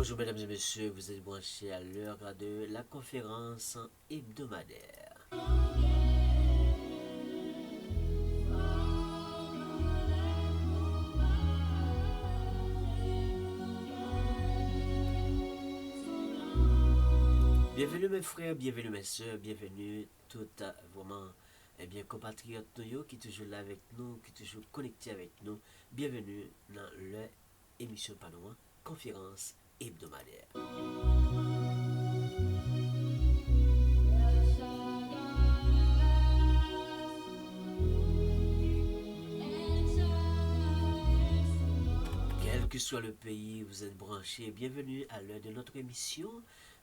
Bonjour mesdames et messieurs, vous êtes branchés à l'heure de la conférence hebdomadaire. Bienvenue mes frères, bienvenue mes soeurs, bienvenue toutes vraiment compatriotes qui toujours là avec nous, qui toujours connectés avec nous. Bienvenue dans l'émission Panois, conférence hebdomadaire. Quel que soit le pays, vous êtes branchés. Bienvenue à l'heure de notre émission.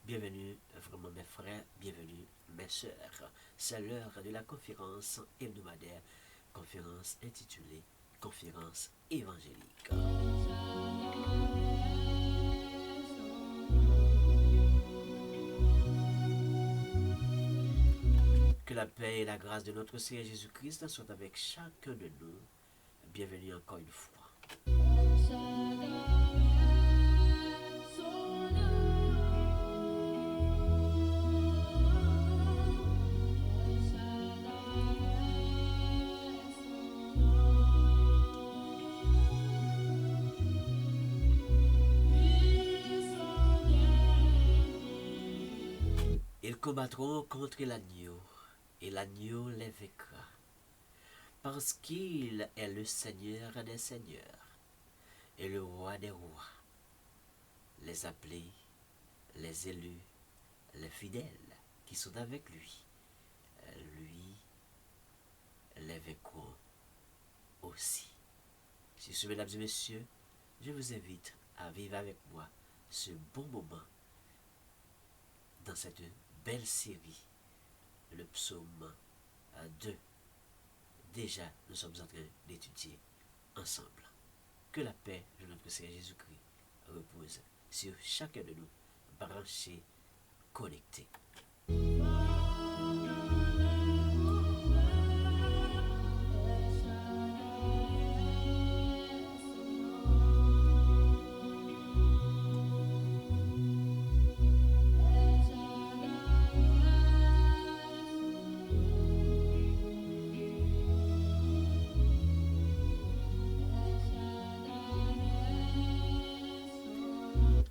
Bienvenue vraiment mes frères, bienvenue mes sœurs. C'est l'heure de la conférence hebdomadaire, conférence intitulée Conférence évangélique. Que la paix et la grâce de notre Seigneur Jésus-Christ soient avec chacun de nous. Bienvenue encore une fois. Ils combattront contre l'agneau, et l'agneau les vaincra, parce qu'il est le Seigneur des seigneurs, et le roi des rois. Les appelés, les élus, les fidèles qui sont avec lui, lui les vaincront aussi. Sur ce, mesdames et messieurs, je vous invite à vivre avec moi ce bon moment dans cette belle série, le psaume 2. Déjà, nous sommes en train d'étudier ensemble. Que la paix de notre Seigneur Jésus-Christ repose sur chacun de nous, branchés, connectés.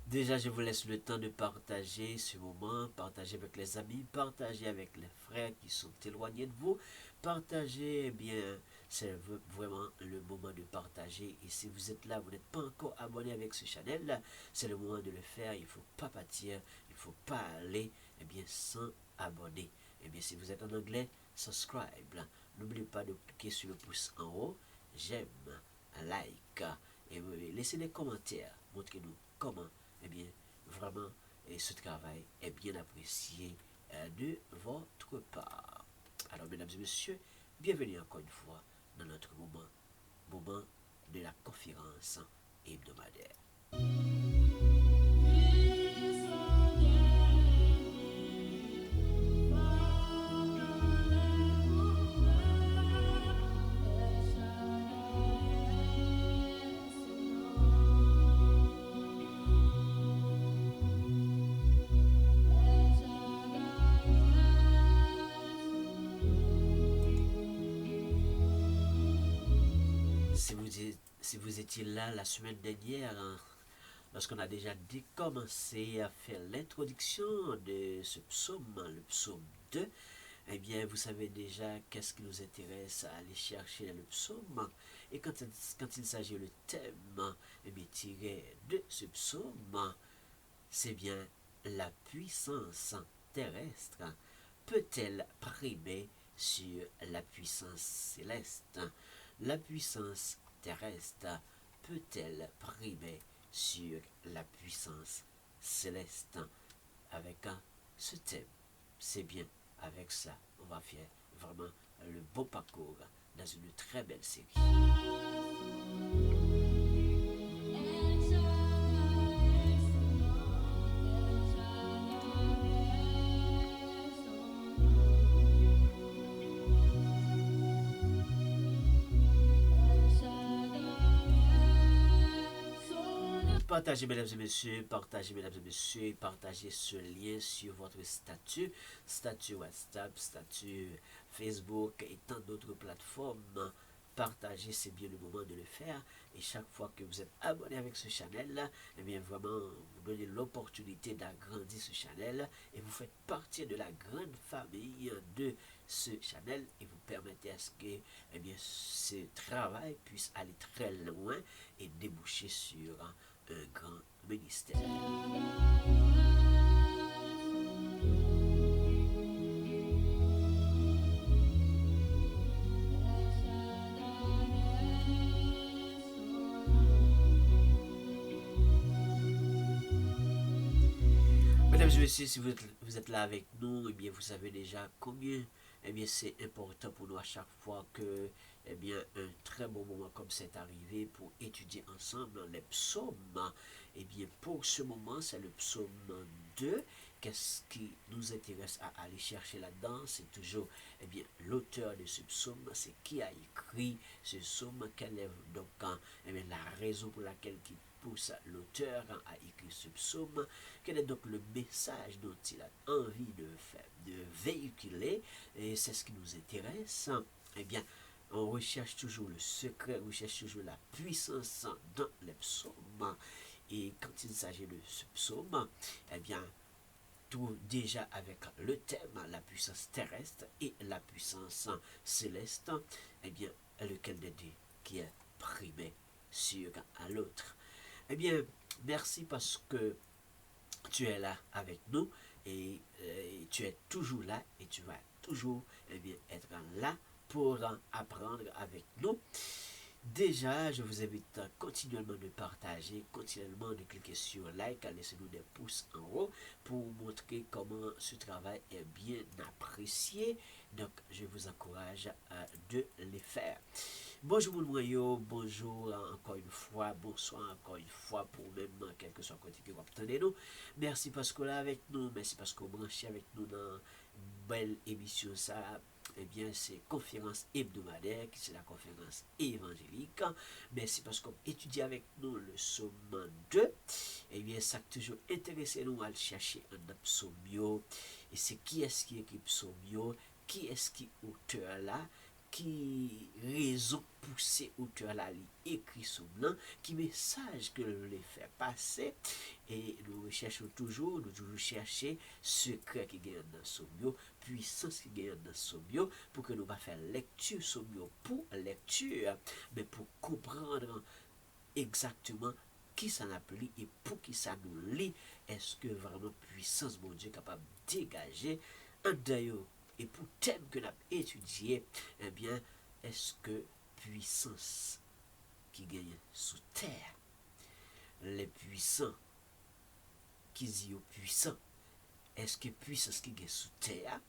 Déjà, je vous laisse le temps de partager ce moment, partager avec les amis, partager avec les frères qui sont éloignés de vous. Partager, eh bien, c'est vraiment le moment de partager. Et si vous êtes là, vous n'êtes pas encore abonné avec ce channel, c'est le moment de le faire. Il ne faut pas partir, il ne faut pas aller, eh bien, sans abonner. Eh bien, si vous êtes en anglais, subscribe. N'oubliez pas de cliquer sur le pouce en haut, j'aime, like, et laissez des commentaires. Montrez-nous comment bien, vraiment, ce travail est bien apprécié de votre part. Alors, mesdames et messieurs, bienvenue encore une fois dans notre moment de la conférence hebdomadaire. Si vous étiez là la semaine dernière, lorsqu'on a déjà commencé à faire l'introduction de ce psaume, le psaume 2, eh bien, vous savez déjà qu'est-ce qui nous intéresse à aller chercher le psaume. Et quand il s'agit le thème, eh bien, tiré de ce psaume, c'est bien la puissance terrestre peut-elle primer sur la puissance céleste? La puissance terrestre peut-elle primer sur la puissance céleste? Avec ce thème, c'est bien, avec ça, on va faire vraiment le beau parcours dans une très belle série. Partagez, mesdames et messieurs, partagez, mesdames et messieurs, partagez ce lien sur votre statut WhatsApp, statut Facebook et tant d'autres plateformes. Partagez, c'est bien le moment de le faire. Et chaque fois que vous êtes abonné avec ce channel, eh bien vraiment, vous donnez l'opportunité d'agrandir ce channel et vous faites partie de la grande famille de ce channel et vous permettez à ce que eh bien, ce travail puisse aller très loin et déboucher sur un grand ministère. Mesdames et messieurs, si vous êtes là avec nous, eh bien, vous savez déjà combien eh bien, c'est important pour nous à chaque fois que eh bien, un très bon moment comme c'est arrivé pour étudier ensemble les psaumes. Eh bien, pour ce moment, c'est le psaume 2. Qu'est-ce qui nous intéresse à aller chercher là-dedans? C'est toujours eh bien, l'auteur de ce psaume, c'est qui a écrit ce psaume, quelle est donc eh bien, la raison pour laquelle il pousse l'auteur à écrire ce psaume, quel est donc le message dont il a envie de véhiculer, et c'est ce qui nous intéresse. Eh bien, on recherche toujours le secret, on recherche toujours la puissance dans les psaumes. Et quand il s'agit de ce psaume, eh bien, tout déjà avec le thème, la puissance terrestre et la puissance céleste, eh bien, lequel des deux qui est primé sur à l'autre. Eh bien, merci parce que tu es là avec nous et tu es toujours là et tu vas toujours eh bien, être là pour apprendre avec nous. Déjà, je vous invite continuellement de partager, continuellement de cliquer sur like, laissez-nous des pouces en haut pour montrer comment ce travail est bien apprécié. Donc, je vous encourage de les faire. Bonjour mon noyau, bonjour encore une fois, bonsoir encore une fois pour même quel que soit le côté que vous attendez nous. Merci parce que là avec nous, merci parce que vous branchez avec nous dans une belle émission ça. Eh bien, c'est conférence hebdomadaire, qui c'est la conférence évangélique. Merci parce qu'on étudie avec nous le psaume 2. Eh bien, ça a toujours intéressé nous à le chercher un psaume. Et c'est qui est-ce qui écrit psaume? Qui est-ce qui est auteur là? Qui raison poussée auteur là écrit sous blanc, qui message que le fait passer, et nous recherchons toujours, chercher secret qui gagne dans Somio, puissance qui gagne dans Somio, pour que nous va faire lecture Somio pour lecture, mais pour comprendre exactement qui ça appelle et pour qui ça nous lit, est-ce que vraiment puissance mon Dieu capable de dégager un d'ailleurs. Et pour le thème que nous avons étudié, eh bien, est-ce que puissance qui gagne sous terre, les puissants qui disent aux puissants, est-ce que puissance qui gagne sous terre,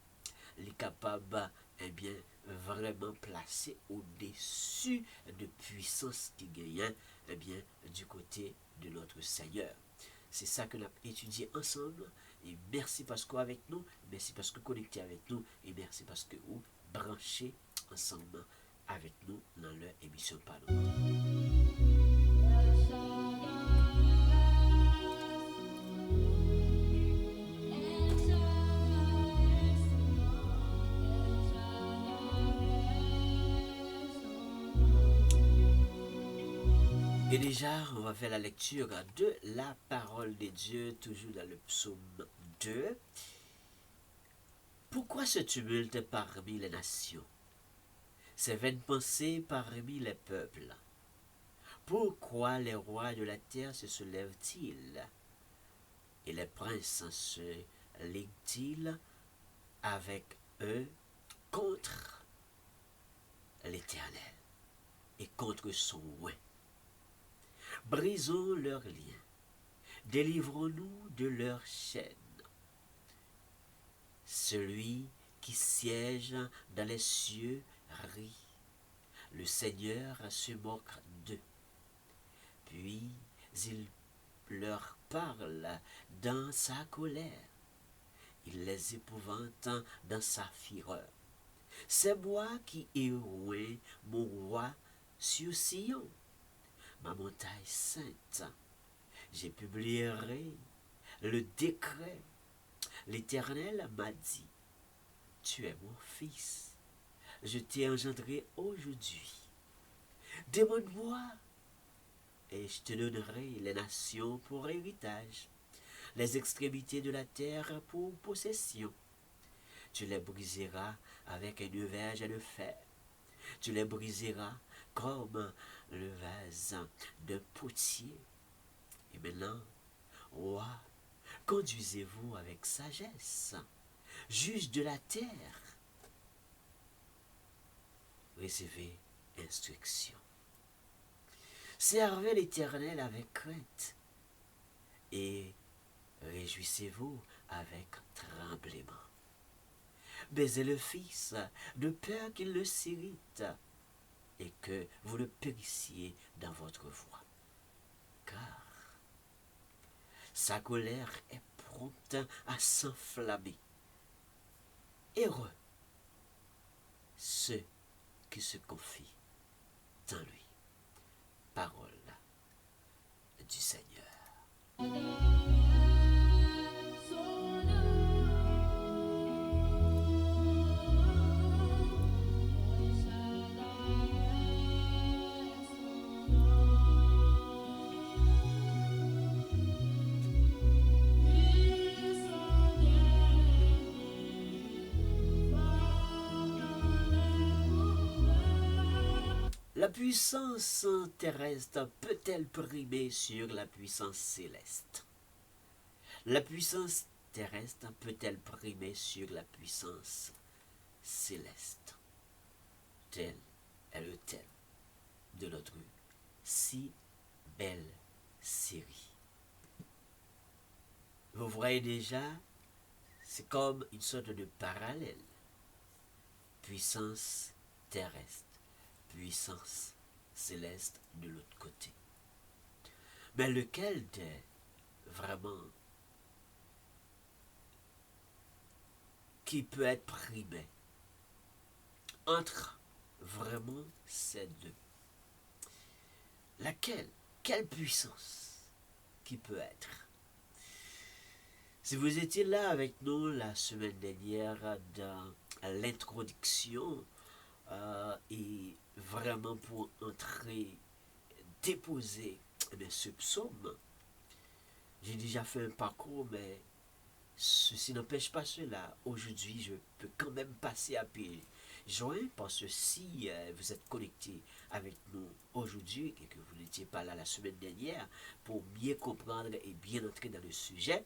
est capable, eh bien, vraiment placer au-dessus de puissance qui gagne, eh bien, du côté de notre Seigneur. C'est ça que nous avons étudié ensemble. Et merci parce que avec nous, merci parce que connecté avec nous, et merci parce que vous branchez ensemble avec nous dans leur émission Panorama. Et déjà, on va faire la lecture de la parole de Dieu, toujours dans le psaume 2. Pourquoi ce tumulte parmi les nations? Ces vaines pensées parmi les peuples? Pourquoi les rois de la terre se soulèvent-ils? Et les princes se liguent-ils avec eux contre l'Éternel et contre son oint? Brisons leurs liens, délivrons-nous de leurs chaînes. Celui qui siège dans les cieux rit, le Seigneur se moque d'eux. Puis il leur parle dans sa colère, il les épouvante dans sa fureur. C'est moi qui ai oint mon roi sur Sion, ma montagne sainte. je publierai le décret. L'Éternel m'a dit, tu es mon fils, je t'ai engendré aujourd'hui. Demande-moi, et je te donnerai les nations pour héritage, les extrémités de la terre pour possession. Tu les briseras avec un nuage de fer. Tu les briseras comme le vase d'un potier. Et maintenant, roi, conduisez-vous avec sagesse, juge de la terre. Recevez instruction. Servez l'Éternel avec crainte et réjouissez-vous avec tremblement. Baisez le Fils de peur qu'il ne s'irrite et que vous ne périssiez dans votre voie. Car sa colère est prompte à s'enflammer. Heureux ceux qui se confient en lui. Parole du Seigneur. La puissance terrestre peut-elle primer sur la puissance céleste? La puissance terrestre peut-elle primer sur la puissance céleste? Tel est le thème de notre si belle série. Vous voyez déjà, c'est comme une sorte de parallèle. Puissance terrestre, puissance céleste de l'autre côté. Mais lequel est vraiment qui peut être primé entre vraiment ces deux? Laquelle? Quelle puissance qui peut être? Si vous étiez là avec nous la semaine dernière dans l'introduction et vraiment pour entrer, déposer ce psaume, j'ai déjà fait un parcours, mais ceci n'empêche pas cela. Aujourd'hui, je peux quand même passer à pied joint parce que si vous êtes connecté avec nous aujourd'hui et que vous n'étiez pas là la semaine dernière pour bien comprendre et bien entrer dans le sujet,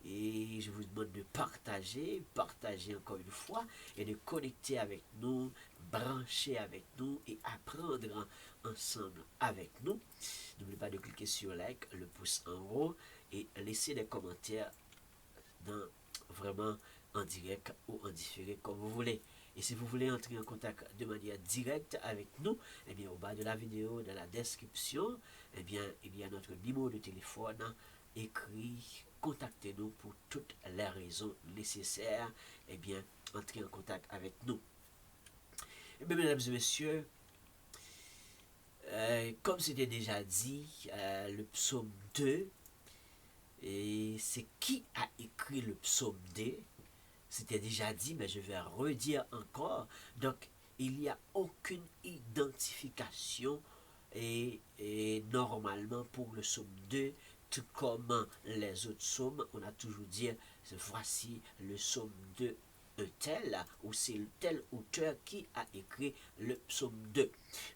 et je vous demande de partager encore une fois et de connecter avec nous, brancher avec nous et apprendre ensemble avec nous. N'oubliez pas de cliquer sur like, le pouce en haut et laisser des commentaires vraiment en direct ou en différé comme vous voulez. Et si vous voulez entrer en contact de manière directe avec nous, eh bien au bas de la vidéo, dans la description, eh bien il y a notre numéro de téléphone écrit. Contactez-nous pour toutes les raisons nécessaires. Eh bien, entrez en contact avec nous. Eh bien, mesdames et messieurs, comme c'était déjà dit, le psaume 2, et c'est qui a écrit le psaume 2? C'était déjà dit, mais je vais redire encore. Donc, il n'y a aucune identification et normalement pour le psaume 2, tout comme les autres psaumes, on a toujours dit, voici le psaume 2, un tel, ou c'est tel auteur qui a écrit le psaume 2.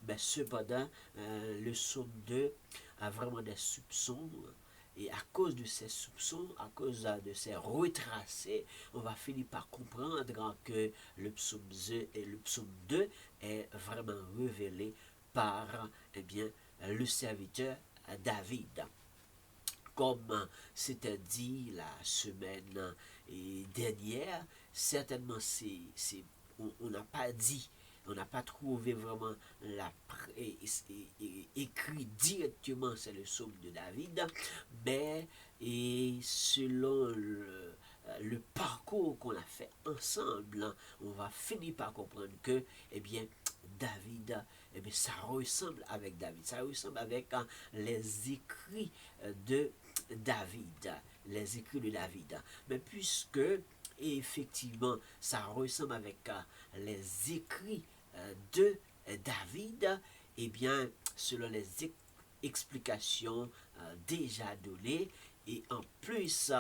Mais cependant, le psaume 2 a vraiment des soupçons. Et à cause de ces soupçons, à cause de ces retracés, on va finir par comprendre que le psaume 2 et le psaume 2 est vraiment révélé par bien, le serviteur David. Comme c'était dit la semaine dernière, certainement on n'a pas dit, on n'a pas trouvé vraiment écrit directement, c'est le psaume de David, mais selon le parcours qu'on a fait ensemble, on va finir par comprendre que, eh bien, David, eh bien, ça ressemble avec David, ça ressemble avec les écrits de David, les écrits de David. Mais puisque, effectivement, ça ressemble avec les écrits de David, eh bien, selon les explications déjà données, et en plus,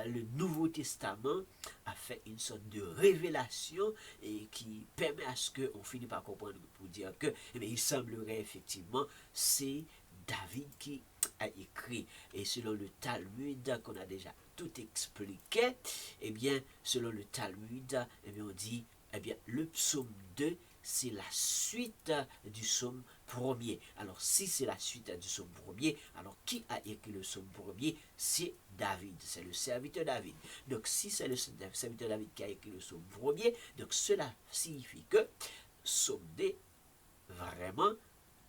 le Nouveau Testament a fait une sorte de révélation et qui permet à ce qu'on finisse par comprendre pour dire que, eh bien, il semblerait effectivement, c'est David qui a écrit. Et selon le Talmud qu'on a déjà tout expliqué, eh bien, selon le Talmud, eh bien, on dit, eh bien, le psaume 2, c'est la suite du psaume premier. Alors, si c'est la suite du psaume premier, alors qui a écrit le psaume premier? C'est David, c'est le serviteur David. Donc, si c'est le serviteur David qui a écrit le psaume premier, donc cela signifie que psaume 2, vraiment,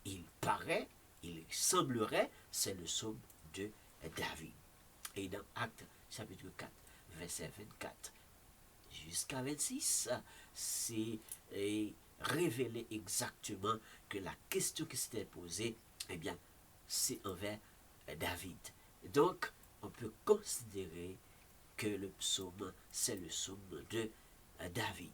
il paraît, il semblerait, c'est le psaume de David. Et dans Actes chapitre 4, verset 24 jusqu'à 26, c'est révéler exactement que la question qui s'était posée, eh bien, c'est envers David. Donc, on peut considérer que le psaume, c'est le psaume de David.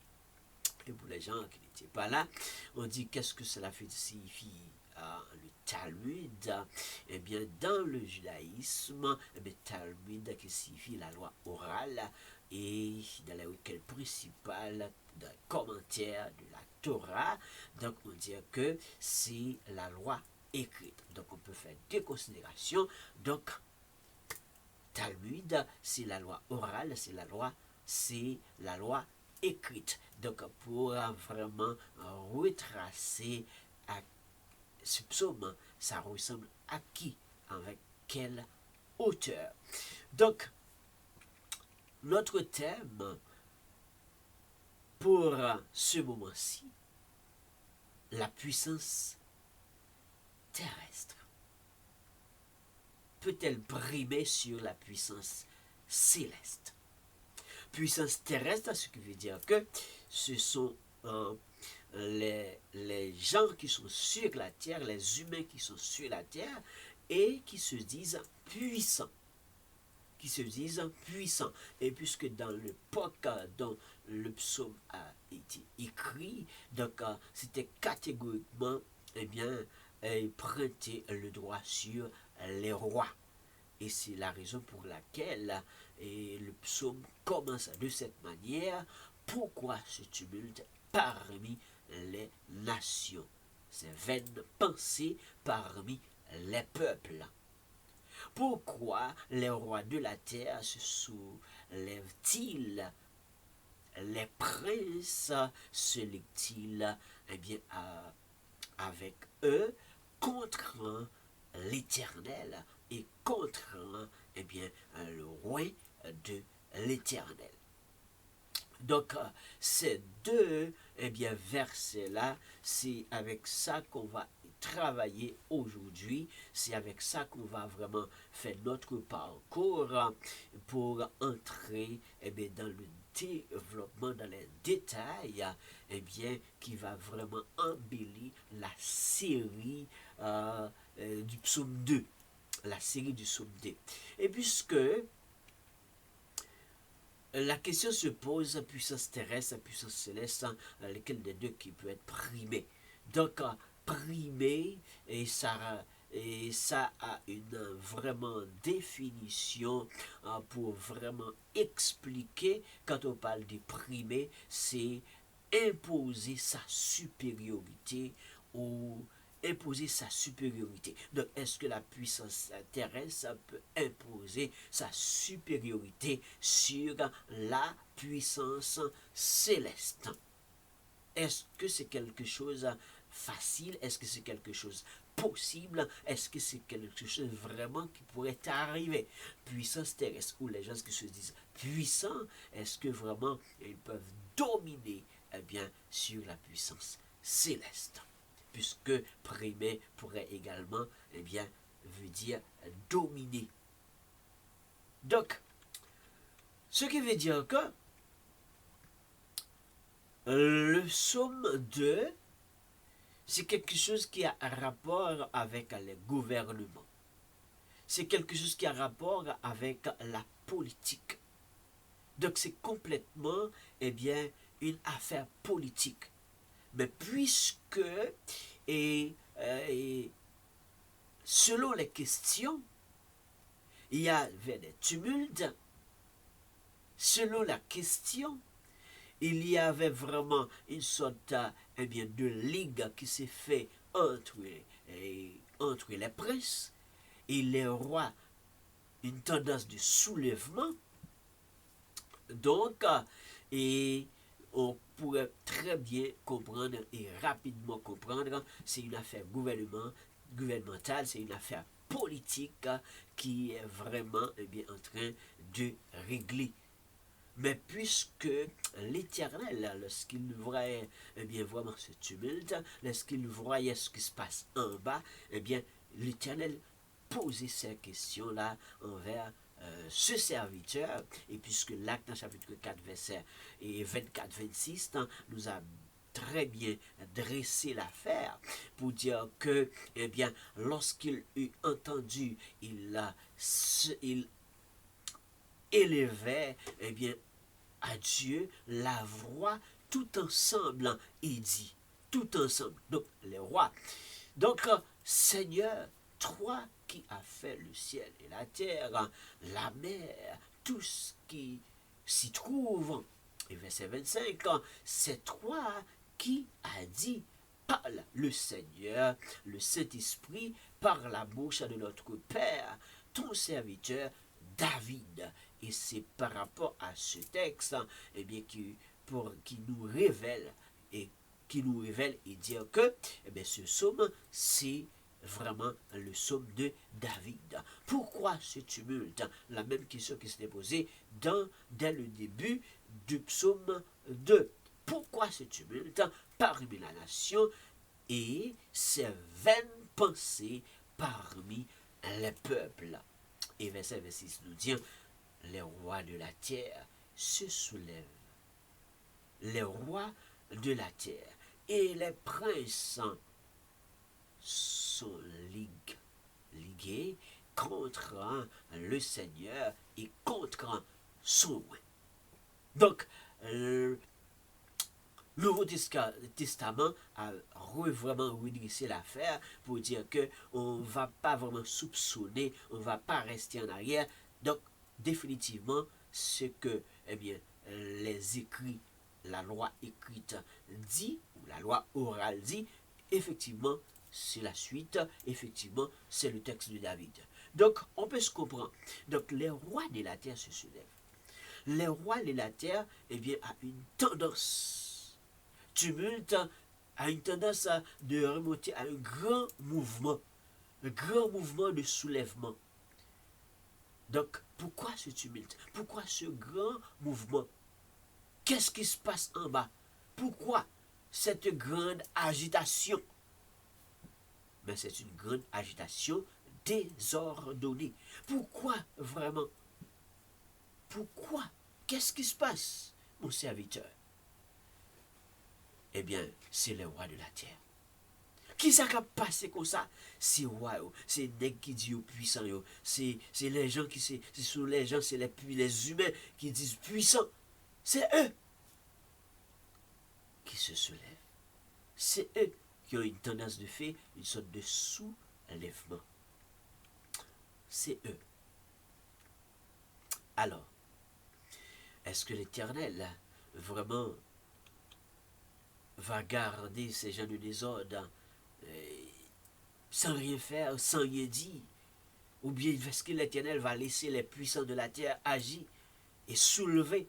Et pour les gens qui n'étaient pas là, on dit qu'est-ce que cela signifie le Talmud. Eh bien, dans le judaïsme, eh bien, Talmud qui signifie la loi orale, et dans les requêtes principales d'un commentaire de la Torah, donc on dit que c'est la loi écrite. Donc on peut faire deux considérations. Donc Talmud, c'est la loi orale, c'est la loi écrite. Donc pour vraiment retracer à ce psaume, ça ressemble à qui, avec quel auteur. Donc notre thème pour ce moment-ci, la puissance terrestre peut-elle primer sur la puissance céleste? Puissance terrestre, ce qui veut dire que ce sont les gens qui sont sur la terre, les humains qui sont sur la terre et qui se disent puissants. Et puisque dans l'époque dont le psaume a été écrit, donc c'était catégoriquement, eh bien, prêter le droit sur les rois. Et c'est la raison pour laquelle le psaume commence de cette manière. Pourquoi ce tumulte parmi les nations? Ces vaines pensées parmi les peuples. Pourquoi les rois de la terre se soulèvent-ils? Les princes se lèvent-ils bien, avec eux contre l'Éternel et contre bien, le roi de l'Éternel? Donc, ces deux bien, versets-là, c'est avec ça qu'on va travailler aujourd'hui. C'est avec ça qu'on va vraiment faire notre parcours pour entrer bien, dans le développement, dans les détails, bien, qui va vraiment embellir la série du psaume 2. La série du psaume 2. Et puisque la question se pose, puissance terrestre, puissance céleste, lequel des deux qui peut être primé. Donc, primé, et ça a une vraiment définition pour vraiment expliquer, quand on parle de primer, c'est imposer sa supériorité ou imposer sa supériorité. Donc, est-ce que la puissance terrestre peut imposer sa supériorité sur la puissance céleste? Est-ce que c'est quelque chose facile? Est-ce que c'est quelque chose possible? Est-ce que c'est quelque chose vraiment qui pourrait arriver? Puissance terrestre, ou les gens qui se disent puissants, est-ce que vraiment ils peuvent dominer bien, sur la puissance céleste? Puisque primer pourrait également, bien, veut dire dominer. Donc, ce qui veut dire que le psaume 2, c'est quelque chose qui a un rapport avec les gouvernements. c'est quelque chose qui a rapport avec la politique. Donc c'est complètement, eh bien, une affaire politique. Mais puisque, et, et selon les questions, il y avait des tumultes, selon la question, il y avait vraiment une sorte eh bien, de ligue qui s'est faite entre les princes et les rois, une tendance de soulèvement. Donc, et on pourrait très bien comprendre et rapidement comprendre, c'est une affaire gouvernementale, c'est une affaire politique qui est vraiment eh bien, en train de régler. Mais puisque l'Éternel, lorsqu'il voyait eh bien, vraiment ce tumulte, lorsqu'il voyait ce qui se passe en bas, eh bien, l'Éternel posait ces questions-là envers ce serviteur, et puisque l'acte dans chapitre 4, verset 24-26, nous a très bien dressé l'affaire pour dire que, eh bien, lorsqu'il eut entendu, il élevait, eh bien, à Dieu la voix tout ensemble, il dit, tout ensemble, donc les rois. Donc, Seigneur, toi qui as fait le ciel et la terre, la mer, tout ce qui s'y trouve. Et verset 25, c'est toi qui as dit, parle le Seigneur, le Saint-Esprit, par la bouche de notre Père, ton serviteur David. Et c'est par rapport à ce texte eh bien, qui nous révèle et dire que eh bien, ce psaume, c'est vraiment le psaume de David. Pourquoi ce tumulte? La même question qui s'était posée dès le début du psaume 2. Pourquoi ce tumulte parmi la nation et ces vaines pensées parmi les peuples? Et verset 26 nous dit, les rois de la terre se soulèvent. Les rois de la terre et les princes sont ligués contre le Seigneur et contre son roi. Donc, le Nouveau Testament a vraiment redressé l'affaire pour dire qu'on ne va pas vraiment soupçonner, on ne va pas rester en arrière. Donc, définitivement, ce que eh bien, les écrits, la loi écrite dit, ou la loi orale dit, effectivement, c'est la suite, effectivement, c'est le texte de David. Donc, on peut se comprendre. Donc, les rois de la terre se soulèvent. Les rois de la terre, eh bien, a une tendance, tumulte, a une tendance de remonter à un grand mouvement de soulèvement. Donc, pourquoi ce tumulte? Pourquoi ce grand mouvement? Qu'est-ce qui se passe en bas? Pourquoi cette grande agitation? Mais c'est une grande agitation désordonnée. Pourquoi vraiment? Pourquoi? Qu'est-ce qui se passe, mon serviteur? Eh bien, c'est les rois de la terre. Qui ça qui a passé comme ça? C'est roi, c'est les nègres qui disent puissants, c'est les gens qui c'est sur les gens, c'est les humains qui disent puissants. C'est eux qui se soulèvent. C'est eux qui ont une tendance de faire une sorte de soulèvement. C'est eux. Alors, est-ce que l'Éternel vraiment va garder ces gens de désordre sans rien faire, sans rien dire? Ou bien est-ce que l'Éternel va laisser les puissants de la terre agir et soulever?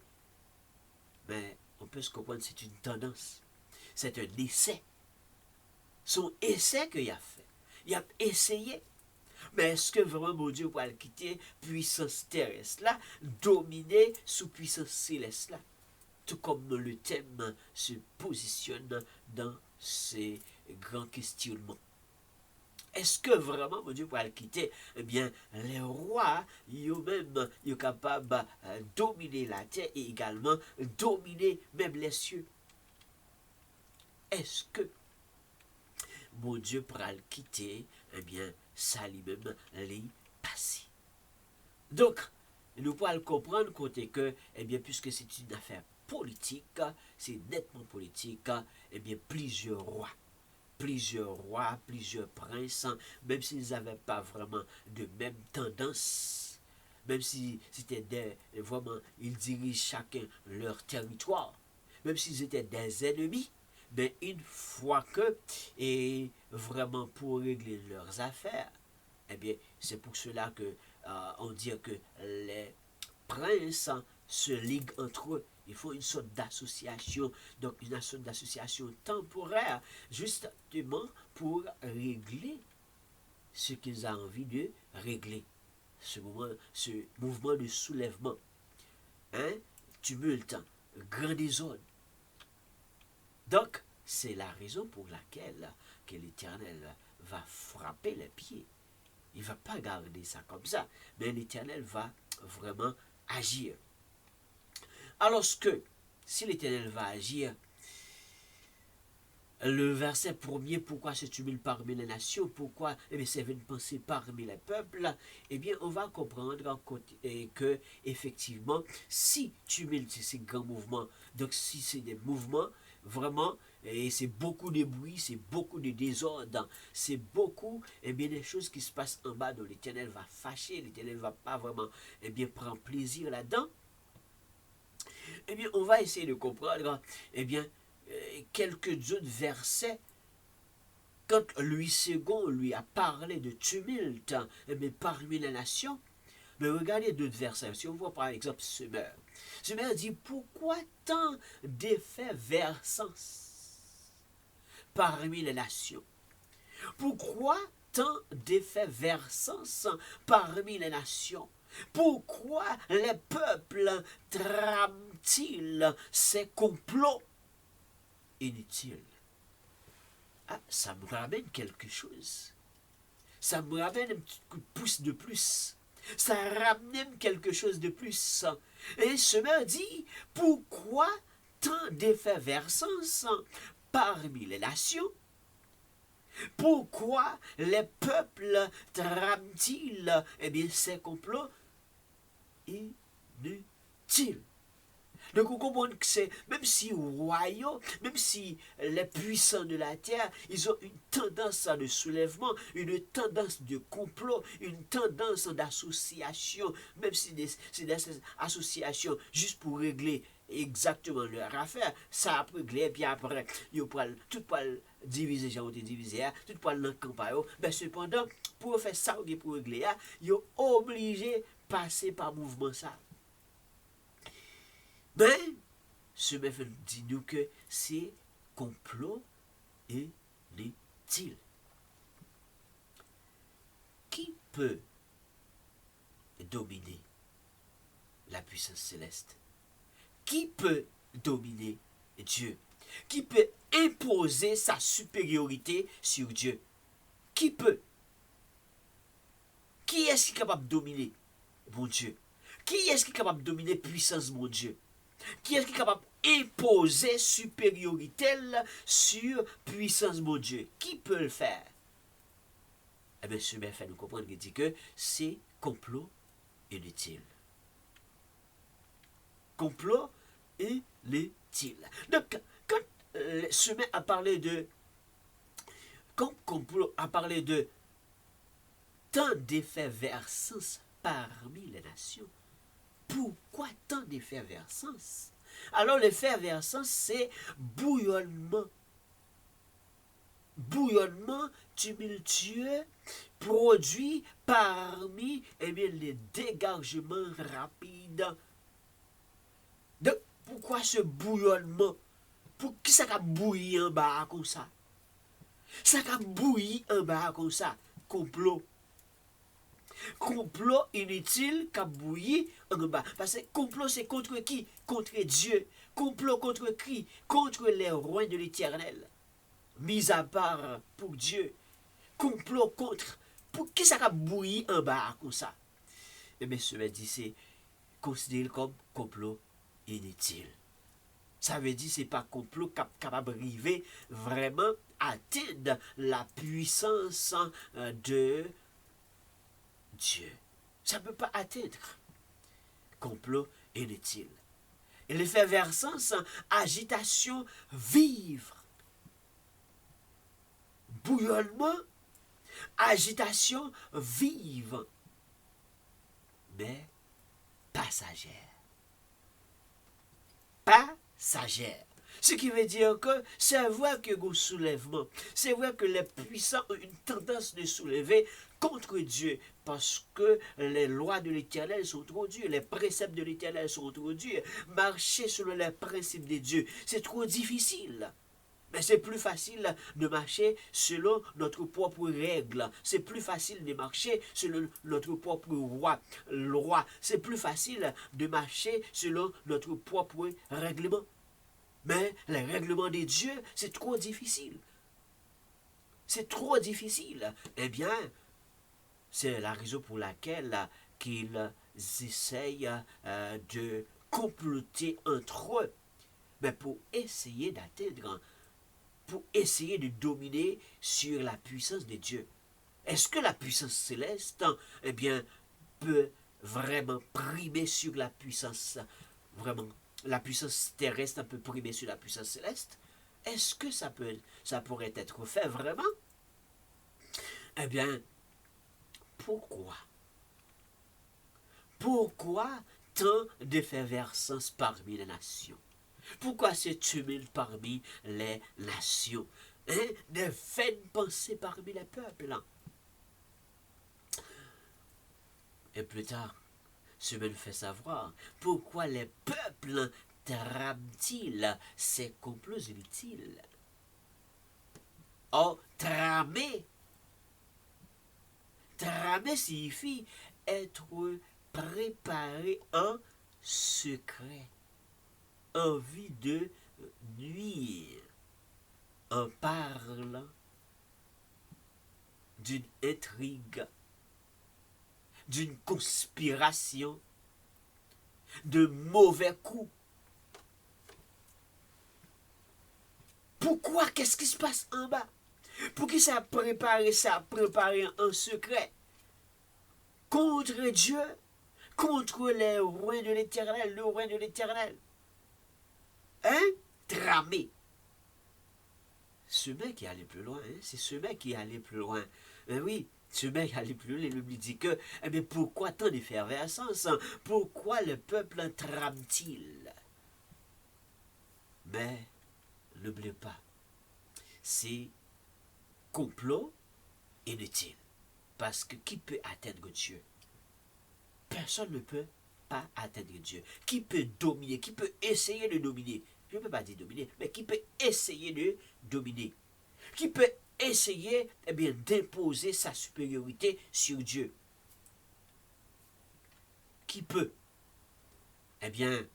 Mais on peut se comprendre, c'est une tendance. C'est un essai. Son essai qu'il a fait. Il a essayé. Mais est-ce que vraiment mon Dieu va le quitter puissance terrestre là, dominer sous puissance céleste là? Tout comme le thème se positionne dans ces grands questionnements. Est-ce que vraiment mon Dieu va le quitter? Eh bien, les rois, eux-mêmes, ils sont capables de dominer la terre et également dominer même les cieux. Est-ce que mon Dieu pourra le quitter? Eh bien, ça lui-même, lui, passer. Donc, nous pouvons comprendre côté que, eh bien, puisque c'est une affaire politique, c'est nettement politique, eh bien, plusieurs rois, plusieurs princes, même s'ils n'avaient pas vraiment de même tendance, même si c'était vraiment, ils dirigent chacun leur territoire, même s'ils étaient des ennemis, mais une fois que, et vraiment pour régler leurs affaires, eh bien, c'est pour cela que on dit que les princes se liguent entre eux. Il faut une sorte d'association, donc une sorte d'association temporaire, justement pour régler ce qu'ils ont envie de régler. Ce mouvement de soulèvement, hein, tumulte, grand désordre. Donc, c'est la raison pour laquelle que l'Éternel va frapper les pieds. Il ne va pas garder ça comme ça, mais l'Éternel va vraiment agir. Alors que, si l'Éternel va agir, le verset premier, pourquoi se tumulte parmi les nations, pourquoi c'est une pensée parmi les peuples, eh bien, on va comprendre que, effectivement, si tumulte, c'est grand mouvement, donc si c'est des mouvements, vraiment, et c'est beaucoup de bruit, c'est beaucoup de désordre, c'est beaucoup, des choses qui se passent en bas, dont l'Éternel va fâcher, l'Éternel ne va pas vraiment, prendre plaisir là-dedans. On va essayer de comprendre, quelques autres versets, quand Louis II lui a parlé de tumulte, parmi les nations, mais regardez d'autres versets. Si on voit par exemple Semeur dit, pourquoi tant d'effervescence parmi les nations? Pourquoi tant d'effervescence parmi les nations? Pourquoi les peuples trament-ils ces complots inutiles? Ah, ça me ramène quelque chose. Ça me ramène un petit coup de pouce de plus. Ça ramène quelque chose de plus. Et Semeur dit, pourquoi tant d'effervescence parmi les nations? Pourquoi les peuples trament-ils ces complots inutiles? Donc on comprend que c'est, même si royaux, même si les puissants de la terre, ils ont une tendance de soulèvement, une tendance de complot, une tendance d'association, même si c'est des associations juste pour régler exactement leur affaire, ça a réglé, et puis après, tout pour diviser, j'ai été divisé, tout pour le camp, mais cependant, pour faire ça, pour régler, ils sont obligés de passer par mouvement ça. Mais, ce méfait dit nous que c'est complot inutile. Qui peut dominer la puissance céleste? Qui peut dominer Dieu? Qui peut imposer sa supériorité sur Dieu? Qui peut? Qui est-ce qui est capable de dominer mon Dieu? Qui est-ce qui est capable de dominer puissance mon Dieu? Qui est-ce qui est capable d'imposer supériorité sur puissance mon Dieu? Qui peut le faire? Eh bien, ce fait nous comprendre qu'il dit que c'est complot inutile. Complot inutile. Donc, quand Semeur a parlé de... Quand complot a parlé de tant d'effervescence parmi les nations, pourquoi tant d'effervescence? Alors l'effervescence, c'est bouillonnement. Bouillonnement tumultueux produit parmi les dégagements rapides. Donc, pourquoi ce bouillonnement? Pour qui ça a bouilli en bas comme ça? Ça a bouilli en bas comme ça? Complot. Complot inutile qui a bouilli en bas. Parce que complot, c'est contre qui? Contre Dieu. Complot contre qui? Contre les rois de l'Éternel. Mis à part pour Dieu. Complot contre... Pour qui ça a bouilli en bas comme ça? Et bien, ce dit, c'est considéré comme complot inutile. Ça veut dire que ce n'est pas complot capable d'arriver vraiment à atteindre la puissance de Dieu. Ça ne peut pas atteindre. Complot inutile. Et l'effervescence, agitation vive. Bouillonnement, agitation vive, mais passagère. Passagère. Ce qui veut dire que c'est vrai que le soulèvement, c'est vrai que les puissants ont une tendance de soulever contre Dieu, parce que les lois de l'Éternel sont trop dures, les préceptes de l'Éternel sont trop durs. Marcher selon les principes de Dieu, c'est trop difficile. Mais c'est plus facile de marcher selon notre propre règle. C'est plus facile de marcher selon notre propre loi. C'est plus facile de marcher selon notre propre règlement. Mais les règlements de Dieu, c'est trop difficile. C'est trop difficile. Eh bien, c'est la raison pour laquelle qu'ils essayent de comploter entre eux. Mais pour essayer d'atteindre, pour essayer de dominer sur la puissance de Dieu. Est-ce que la puissance céleste, eh bien, peut vraiment primer sur la puissance, vraiment, la puissance terrestre peut primer sur la puissance céleste? Est-ce que ça pourrait être fait vraiment? Eh bien, pourquoi? Pourquoi tant d'effervescence parmi les nations? Pourquoi ce tumulte parmi les nations? Des vaines pensées parmi les peuples. Et plus tard, ce me fait savoir pourquoi les peuples trament-ils ces complots inutiles. Oh, tramer. Tramer signifie être préparé en secret, envie de nuire, en parlant d'une intrigue, d'une conspiration, de mauvais coups. Pourquoi? Qu'est-ce qui se passe en bas? Pour qui ça a préparé en secret? Contre Dieu, contre les rois de l'Éternel, le roi de l'Éternel. Hein? Tramé. Ce mec qui allait plus loin, hein? C'est ce mec qui allait plus loin. Ben oui, ce mec allait plus loin, il lui dit que, eh bien, pourquoi tant d'effervescence? Pourquoi le peuple trame-t-il? Mais, n'oubliez pas, c'est complot inutile. Parce que qui peut atteindre Dieu? Personne ne peut pas atteindre Dieu. Qui peut dominer? Qui peut essayer de dominer? Je ne peux pas dire dominer, mais qui peut essayer de dominer? Qui peut essayer, eh bien, d'imposer sa supériorité sur Dieu? Qui peut? Eh bien,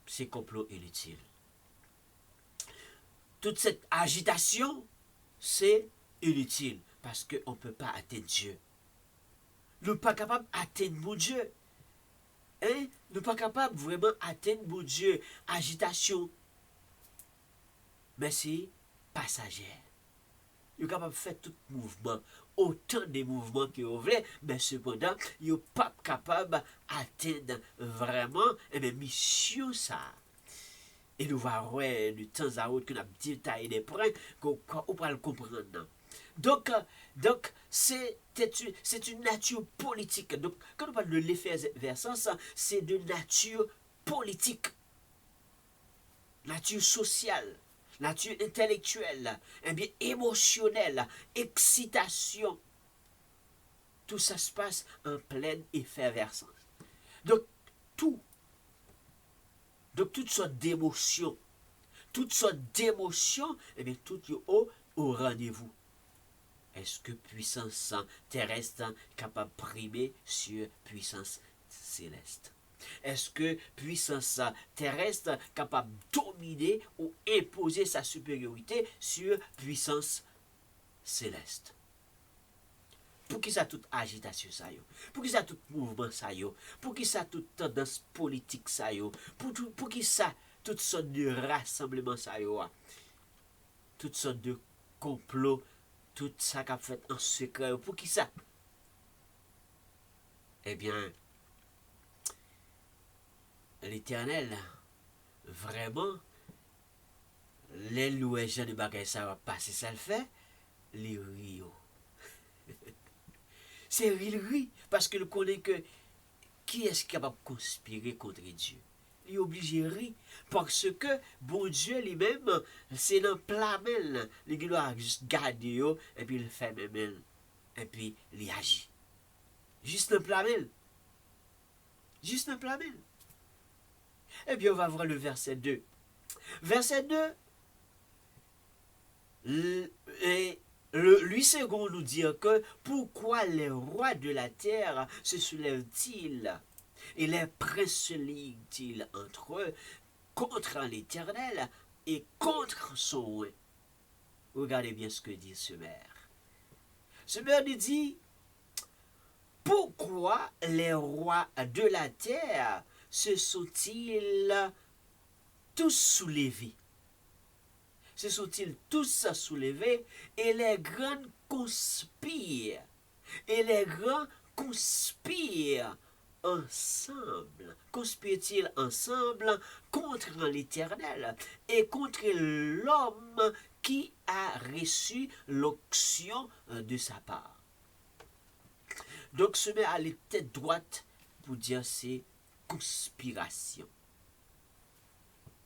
c'est complot inutile. Toute cette agitation, c'est inutile parce qu'on ne peut pas atteindre Dieu. Nous ne sommes pas capables d'atteindre mon Dieu. Hein? Nous ne sommes pas capables vraiment d'atteindre mon Dieu. Agitation. Mais c'est passager. Nous sommes capables de faire tout mouvement. Autant de mouvements que vous voulez, mais cependant, nous ne sommes pas capables d'atteindre vraiment une mission ça. Et nous allons de temps à autre que nous avons détaillé des points qu'on va le comprendre. Donc c'est une nature politique. Donc, quand on parle de l'effervescence, c'est de nature politique, nature sociale, nature intellectuelle, eh bien, émotionnelle, excitation. Tout ça se passe en pleine effervescence. Donc, toutes sortes d'émotions, eh bien, toutes au rendez-vous. Est-ce que puissance terrestre capable de primer sur puissance céleste? Est-ce que puissance terrestre capable de dominer ou imposer sa supériorité sur puissance céleste? Pour qui ça toute agitation ça yo? Pour qui ça tout mouvement ça yo? Pour qui ça toute tendance politique ça yo? Pour qui ça toutes sortes de rassemblements ça yo? Toutes sortes de complots, tout ça qu'a fait en secret. Pour qui ça? eh bien, l'Éternel, vraiment, les loués gens de bagaille ça va passer, ça le fait, les rio. C'est ri, parce qu'il connaît que qui est capable de conspirer contre Dieu? Il est obligé de rire. Parce que, bon Dieu lui-même, c'est dans plamel. Il doit juste garder, et puis il fait même, et puis il agit. Juste dans plamel. Juste dans plamel. Et puis on va voir le verset 2. Verset 2, lui second nous dire que pourquoi les rois de la terre se soulèvent-ils et les princes se liguent-ils entre eux contre l'Éternel et contre son roi. Regardez bien ce que dit ce maire. Ce maire nous dit, pourquoi les rois de la terre se sont-ils tous soulevés? Se sont-ils tous soulevés et les grands conspirent? Et les grands conspirent ensemble. Conspirent-ils ensemble contre l'Éternel et contre l'homme qui a reçu l'onction de sa part? Donc, se met à la tête droite pour dire c'est conspiration.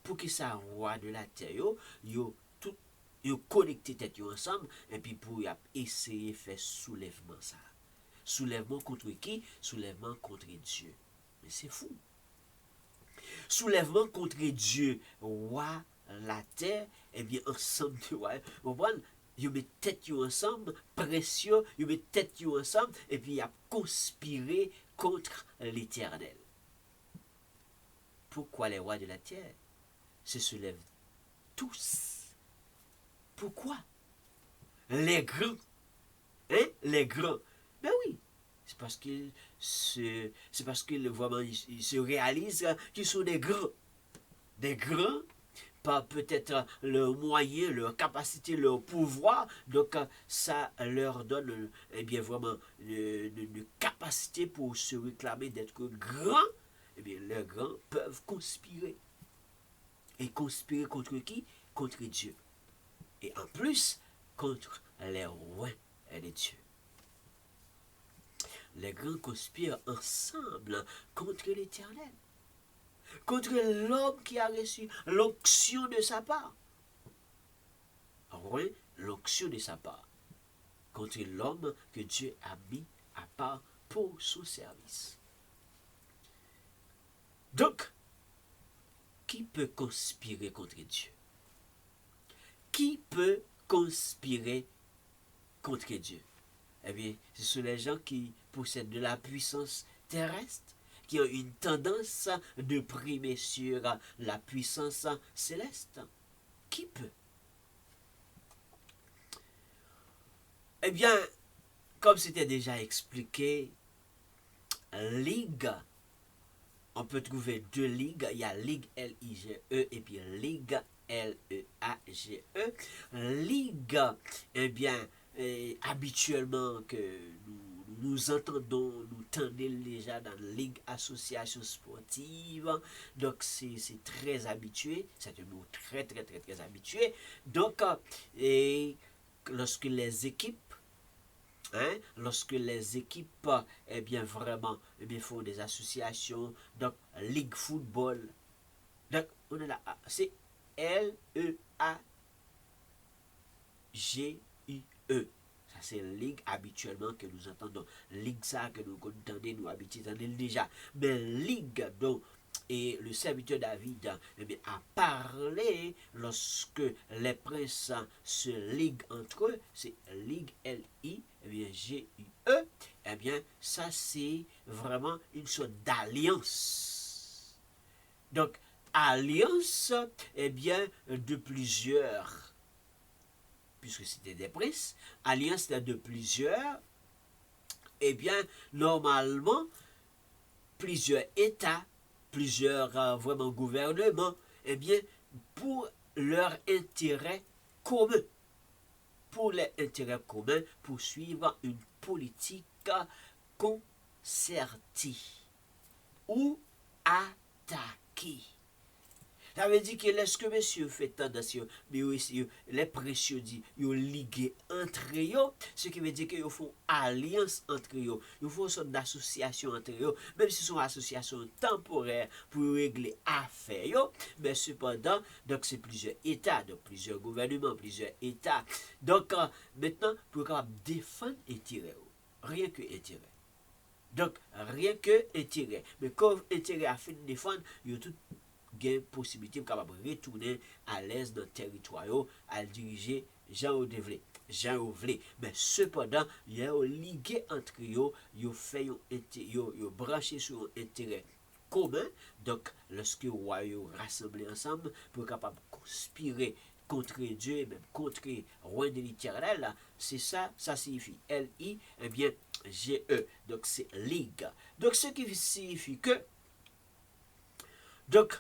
Pour que ça roi de la terre, yo connecté tête yo ensemble et puis pour essayer de faire soulèvement ça. Soulèvement contre qui? Soulèvement contre Dieu. Mais c'est fou. Soulèvement contre Dieu, roi la terre, et bien ensemble de roi. Vous comprenez? Ils mettent tête ensemble, précieux, ils mettent tête ensemble, et puis ils ont conspiré contre l'Éternel. Pourquoi les rois de la terre se soulèvent tous? Pourquoi? Les grands. Hein? Les grands. Ben oui. C'est parce qu'ils vraiment ils se réalisent qu'ils sont des grands. Des grands, pas peut-être leur moyen, leur capacité, leur pouvoir. Donc ça leur donne eh bien vraiment une capacité pour se réclamer d'être grands. Eh bien les grands peuvent conspirer. Et conspirer contre qui? Contre Dieu. Et en plus, contre les rois de Dieu. Les grands conspirent ensemble contre l'Éternel, contre l'homme qui a reçu l'onction de sa part. Oui, l'onction de sa part, contre l'homme que Dieu a mis à part pour son service. Donc, qui peut conspirer contre Dieu? Qui peut conspirer contre Dieu? Eh bien, ce sont les gens qui possèdent de la puissance terrestre, qui ont une tendance de primer sur la puissance céleste. Qui peut? Eh bien, comme c'était déjà expliqué, ligue, on peut trouver deux ligues. Il y a Ligue L-I-G-E et puis Ligue L-E-A-G-E. Ligue, eh bien, habituellement que nous entendons, nous tendons déjà dans la Ligue Association Sportive. Donc, c'est très habitué. C'est un mot très, très, très, très habitué. Donc, lorsque les équipes lorsque les équipes eh bien vraiment font des associations, donc Ligue Football, donc on est là, c'est L-E-A-G-I-E. Ça c'est Ligue habituellement que nous entendons. Ligue ça que nous entendons, nous habituons déjà. Mais Ligue donc et le serviteur David a parlé lorsque les princes se liguent entre eux, c'est Ligue L-I, G-U-E, eh bien, ça c'est vraiment une sorte d'alliance. Donc, alliance, eh bien, de plusieurs, puisque c'était des princes, alliance de plusieurs, eh bien, normalement, plusieurs États, plusieurs vraiment gouvernements, eh bien, pour leur intérêt commun. Pour les intérêts communs, poursuivre une politique serti ou attaqué. Ça veut dire que lorsque monsieur fait tendance, les précieux dit, ils liguent entre eux, ce qui veut dire qu'ils font alliance entre eux, ils font une sorte d'association entre eux, même si c'est une association temporaire pour régler affaires, mais cependant, donc c'est plusieurs États, donc plusieurs gouvernements, plusieurs États. Donc maintenant, pour capable défendre intérêt, rien que intérêt. Donc rien que intérêt. Mais quand intérêt a fait de défendre, il y a tout une possibilité capable de retourner à l'aise dans le territoire à diriger Jean Odevlé. Mais cependant, il y a un ligué entre eux, ils fait un branché sur un intérêt commun. Donc, lorsque vous rassemblés ensemble pour capable de conspirer contre Dieu et même contre le roi de l'éternel, c'est ça, ça signifie L-I, eh bien, G-E. Donc, c'est ligue. Donc, ce qui signifie que, donc,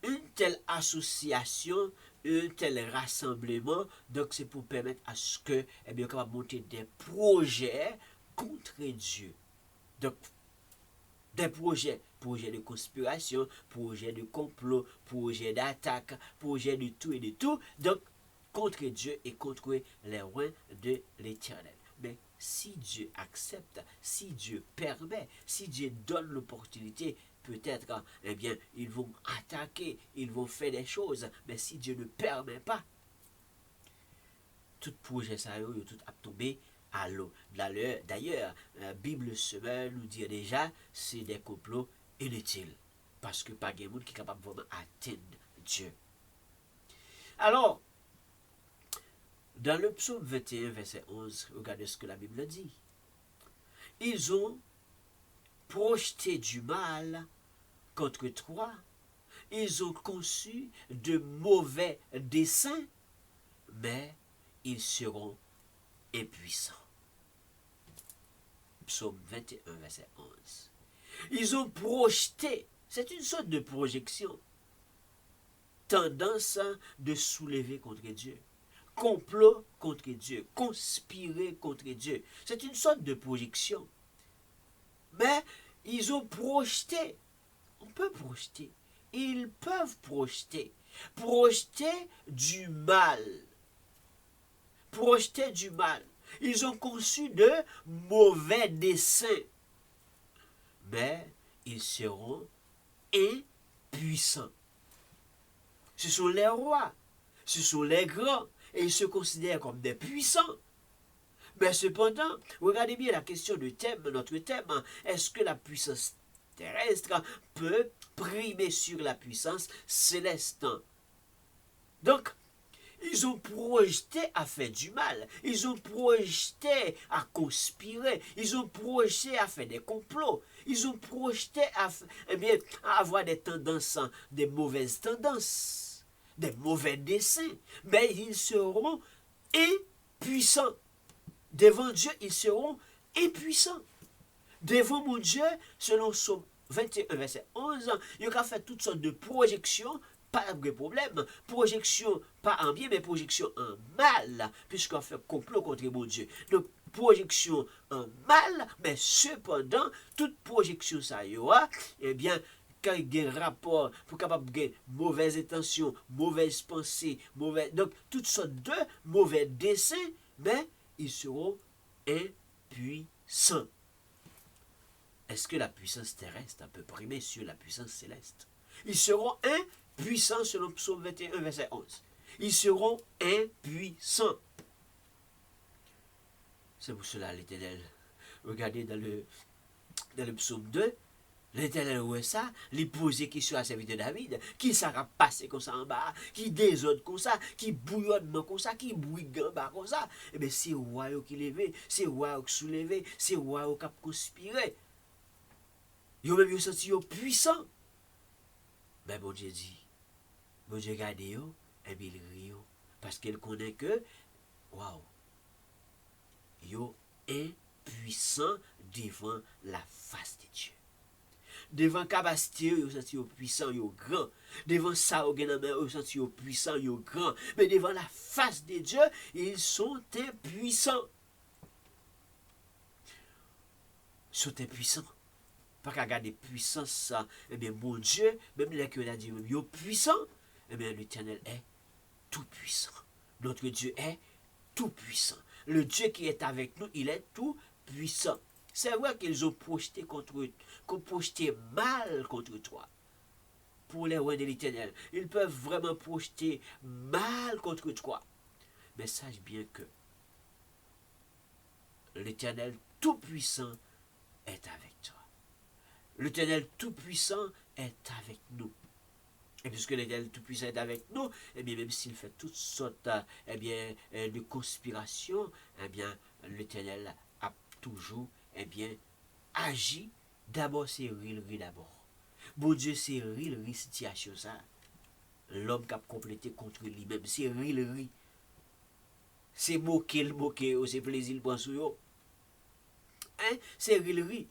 une telle association, un tel rassemblement, donc c'est pour permettre à ce que, eh bien, on va monter des projets contre Dieu. Donc, des projets de conspiration, projets de complot, projets d'attaque, projets de tout et de tout, donc contre Dieu et contre les rois de l'éternel. Mais si Dieu accepte, si Dieu permet, si Dieu donne l'opportunité, peut-être, eh bien, ils vont attaquer, ils vont faire des choses, mais si Dieu ne permet pas, tout projet ça y est tout a tombé à l'eau. D'ailleurs, la Bible semaine nous dit déjà, c'est des complots inutiles, parce que pas de monde qui est capable de vraiment atteindre Dieu. Alors, dans le psaume 21, verset 11, regardez ce que la Bible dit. Ils ont projeté du mal contre toi. Ils ont conçu de mauvais desseins, mais ils seront impuissants. Psaume 21, verset 11. Ils ont projeté, c'est une sorte de projection, tendance de soulever contre Dieu. Complot contre Dieu, conspirer contre Dieu. C'est une sorte de projection. Mais ils ont projeté. On peut projeter. Ils peuvent projeter. Projeter du mal. Projeter du mal. Ils ont conçu de mauvais desseins. Mais ils seront impuissants. Ce sont les rois. Ce sont les grands. Et ils se considèrent comme des puissants. Mais cependant, regardez bien la question du thème, notre thème. Est-ce que la puissance terrestre peut primer sur la puissance céleste? Donc, ils ont projeté à faire du mal. Ils ont projeté à conspirer. Ils ont projeté à faire des complots. Ils ont projeté à avoir des tendances, des mauvaises tendances, des mauvais desseins. Mais ils seront impuissants. Devant Dieu, ils seront impuissants. Devant mon Dieu, selon Psaume 21, verset 11, il a fait toutes sortes de projections, pas de problème. Projection, pas en bien, mais projection en mal, puisqu'on fait complot contre mon Dieu. Donc, projection en mal, mais cependant, toute projection, ça y aura, eh bien, quand il y a un rapport pour capable de mauvaises intentions, mauvaises pensées, donc toutes sortes de mauvais desseins, mais ils seront impuissants. Est-ce que la puissance terrestre peut primer sur la puissance céleste? Ils seront impuissants selon Psaume 21, verset 11. Ils seront impuissants. C'est pour cela l'Éternel. Regardez dans le Psaume 2, l'Éternel voit ça, il pose des questions à serviteur David, qui s'est passé comme ça en bas, qui désordre comme ça, qui bouillonnement comme ça, qui bouille en bas comme ça. Eh bien, c'est roi qui levé, c'est roi qui soulevé, c'est roi qui a conspiré. Ils ont même senti puissant. Mais bon Dieu dit, bon Dieu regarde yo, et bien il rit parce qu'il connaît que, waouh, yo impuissant devant la face de Dieu. Devant capacité, yo senti puissant, yo grand. Devant ça, yo senti puissant, yo grand. Mais devant la face de Dieu, ils sont impuissants. Ils sont impuissants. pas qu'à garder puissance, eh bien, mon Dieu, même les que a dit, yo puissant, eh bien, l'Éternel est tout puissant. Notre Dieu est tout puissant. Le Dieu qui est avec nous, il est tout puissant. C'est vrai qu'ils ont projeté mal contre toi. Pour les rois de l'Éternel, ils peuvent vraiment projeter mal contre toi. Mais sache bien que l'Éternel tout-puissant est avec toi. L'Éternel tout-puissant est avec nous. Et puisque l'Éternel tout-puissant est avec nous, eh bien, même s'il fait toutes sortes de conspirations, eh bien, l'Éternel a toujours agi. D'abord, c'est rilerie d'abord. Bon Dieu, c'est rilerie situation ça. L'homme qui a complété contre lui-même, c'est rilerie. C'est moquer, c'est plaisir pour sou. Hein? C'est rilerie.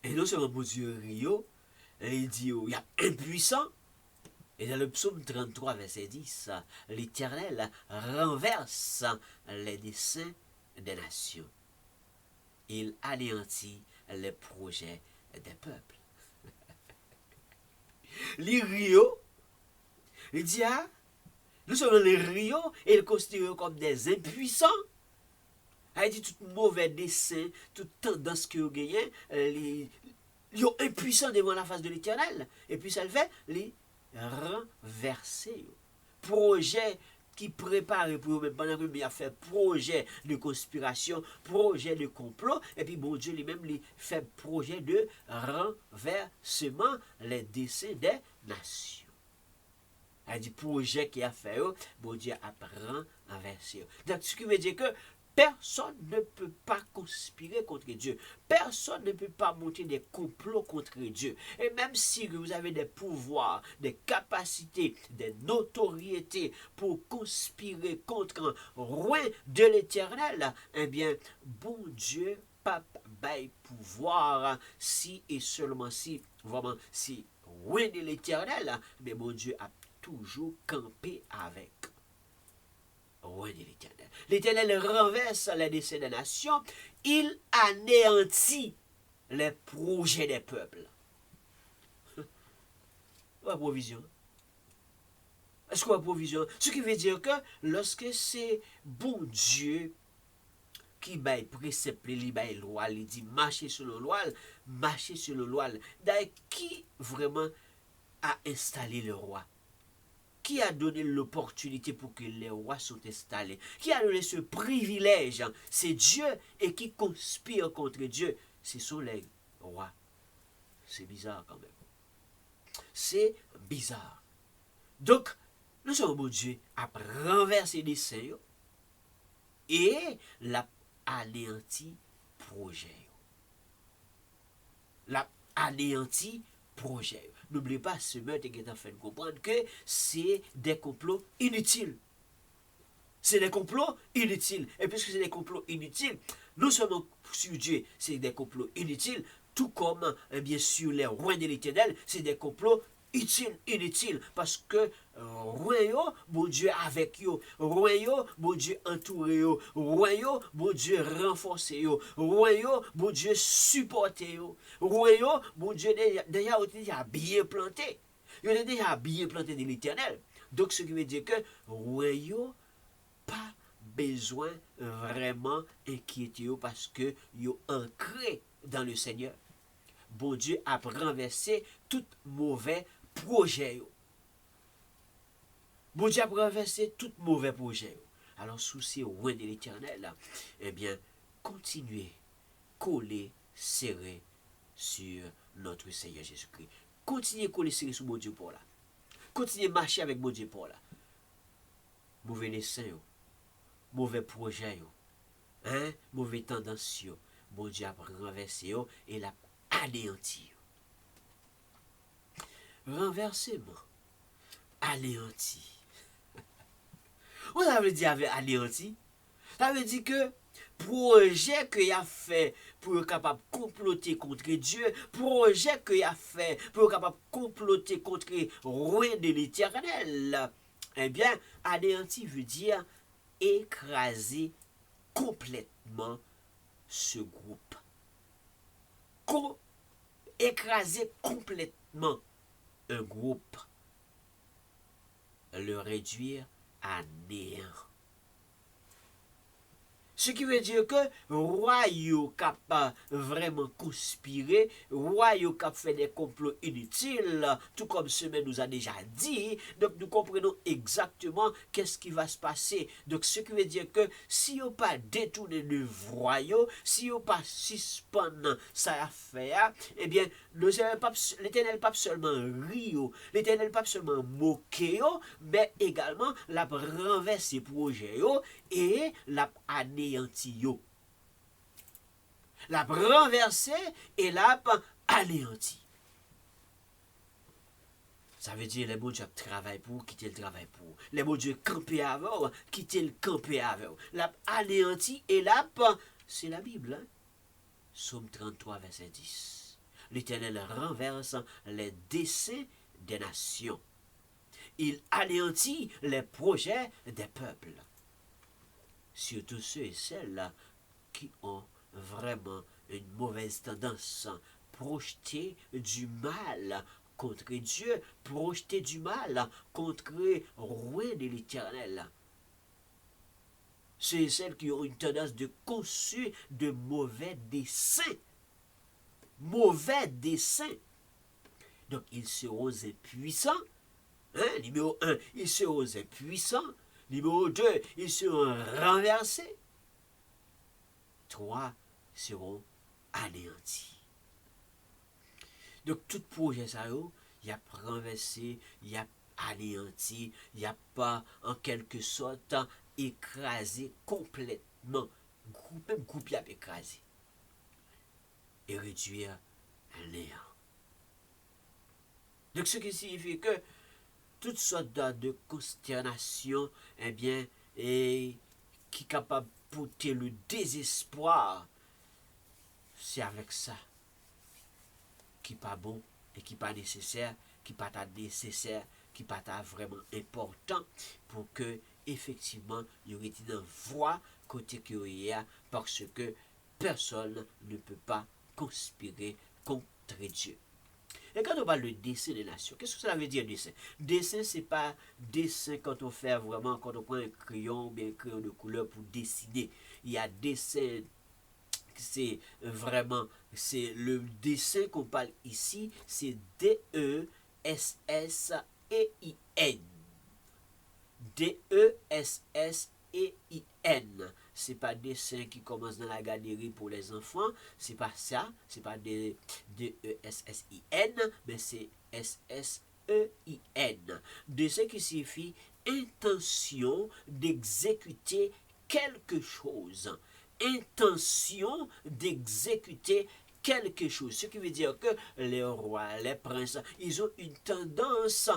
Et non seulement mon Dieu rio, il dit, il y a impuissant. Et dans le psaume 33, verset 10, l'Éternel renverse les desseins des nations. Il anéantit les projets des peuples. Les rios, il dit, nous sommes les rios et ils considèrent comme des impuissants. Il dit, tout mauvais dessein, toute tendance que vous gagnez, ils sont impuissants devant la face de l'Éternel. Et puis ça le fait, les renverser. Projet qui prépare pour eux-mêmes, pendant que il a fait projet de conspiration, projet de complot, et puis bon Dieu lui-même lui fait projet de renversement les desseins des nations. Il dit projet qui a fait, bon Dieu a renversé. Donc ce qui veut dire que personne ne peut pas conspirer contre Dieu. Personne ne peut pas monter des complots contre Dieu. Et même si vous avez des pouvoirs, des capacités, des notoriétés pour conspirer contre un roi de l'Éternel, eh bien, bon Dieu, pas bail pouvoir si et seulement si, vraiment, si roi de l'Éternel, mais bon Dieu a toujours campé avec. Roi de l'Éternel. L'Éternel renverse les desseins des nations, il anéantit les projets des peuples. La provision. Est-ce qu'on a provision? Ce qui veut dire que lorsque c'est bon Dieu qui baille précepte, il baille loi, il dit marcher sur le loi, marcher sur le loi. D'ailleurs, qui vraiment a installé le roi? Qui a donné l'opportunité pour que les rois soient installés? Qui a donné ce privilège? C'est Dieu, et qui conspire contre Dieu, ce sont les rois. C'est bizarre quand même. C'est bizarre. Donc, nous sommes bon Dieu à renverser des desseins et l'a anéanti projet. L'a anéanti projet. N'oubliez pas, ce meurtre est en train de comprendre que c'est des complots inutiles. C'est des complots inutiles. Et puisque c'est des complots inutiles, non seulement sur Dieu, c'est des complots inutiles, tout comme, bien sûr, les rois de l'Éternel, c'est des complots inutiles. Parce que roi, bon Dieu avec eux, roi, bon Dieu entouré eux, roi, bon Dieu renforcé eux, roi, bon Dieu supporté eux, roi, bon Dieu déjà bien planté. Il est déjà bien planté de l'Éternel. Donc ce qui veut dire que roi, pas besoin vraiment inquiéter parce que yo ancré dans le Seigneur. Bon Dieu a renversé tout mauvais projet. Bon Dieu a renversé tout mauvais projet. Alors, souci au roi de l'Éternel, eh bien, continuez, coller, serrer sur notre Seigneur Jésus-Christ. Continuez, coller, serrer sur mon Dieu pour là. Continuez, marcher avec mon Dieu pour là. Mauvais dessein, mauvais projet, hein? Mauvais tendance, bon Dieu a renversé et l'a anéanti. Renversement, anéanti. Ça veut dire anéanti? Ça veut dire que projet qu'il a fait pour être capable de comploter contre Dieu, projet qu'il a fait pour être capable de comploter contre le roi de l'Éternel, eh bien, anéanti veut dire écraser complètement ce groupe. écraser complètement un groupe, le réduire à néant. Ce qui veut dire que roi yo cap vraiment conspirer, roi yo cap fait des complots inutiles, tout comme Semaine nous a déjà dit. Donc nous comprenons exactement qu'est-ce qui va se passer. Donc ce qui veut dire que si yo pas détourné le voyau, si yo pas suspendre sa affaire, eh bien l'Éternel pape seulement rio, l'Éternel pape seulement moqué yo, mais également la renverser projet yo et la anéanti yo. La renversé et la anéanti. Ça veut dire les mots Dieu travaillent pour, quitter le travail pour. Les mots Dieu camper avant, quitter le camper avant. La anéanti et la c'est la Bible. Hein? Psaume 33, verset 10. L'Éternel renverse les desseins des nations. Il anéantit les projets des peuples. Surtout ceux et celles qui ont vraiment une mauvaise tendance, projeter du mal contre Dieu, projeter du mal contre ruin de l'Éternel. Ceux et celles qui ont une tendance de conçu de mauvais desseins. Mauvais desseins. Donc ils seront impuissants. Hein? Numéro 1, ils seront impuissants. Numéro 2, ils seront renversés. 3, ils seront anéantis. Donc, tout projet, ça, il y a renversé, il y a anéanti, il n'y a pas, en quelque sorte, écrasé complètement. Même groupe, il y a écrasé. Et réduire à néant. Donc, ce qui signifie que toutes sortes de consternation, eh bien, et qui est capable de porter le désespoir, c'est avec ça qui n'est pas bon et qui n'est pas nécessaire, qui n'est pas nécessaire, qui n'est pas vraiment important pour que, effectivement, il y aurait une voie côté que il y a, parce que personne ne peut pas conspirer contre Dieu. Et quand on parle de dessin des nations, qu'est-ce que ça veut dire dessin? Dessin, c'est pas dessin quand on fait vraiment, quand on prend un crayon, bien un crayon de couleur pour dessiner. Il y a dessin, c'est vraiment, c'est le dessin qu'on parle ici, c'est D-E-S-S-E-I-N. D-E-S-S-E-I-N. C'est pas dessin qui commence dans la galerie pour les enfants, c'est pas ça, c'est pas D-E-S-S-I-N, mais c'est S-S-E-I-N. Dessin qui signifie intention d'exécuter quelque chose. Intention d'exécuter quelque chose. Ce qui veut dire que les rois, les princes, ils ont une tendance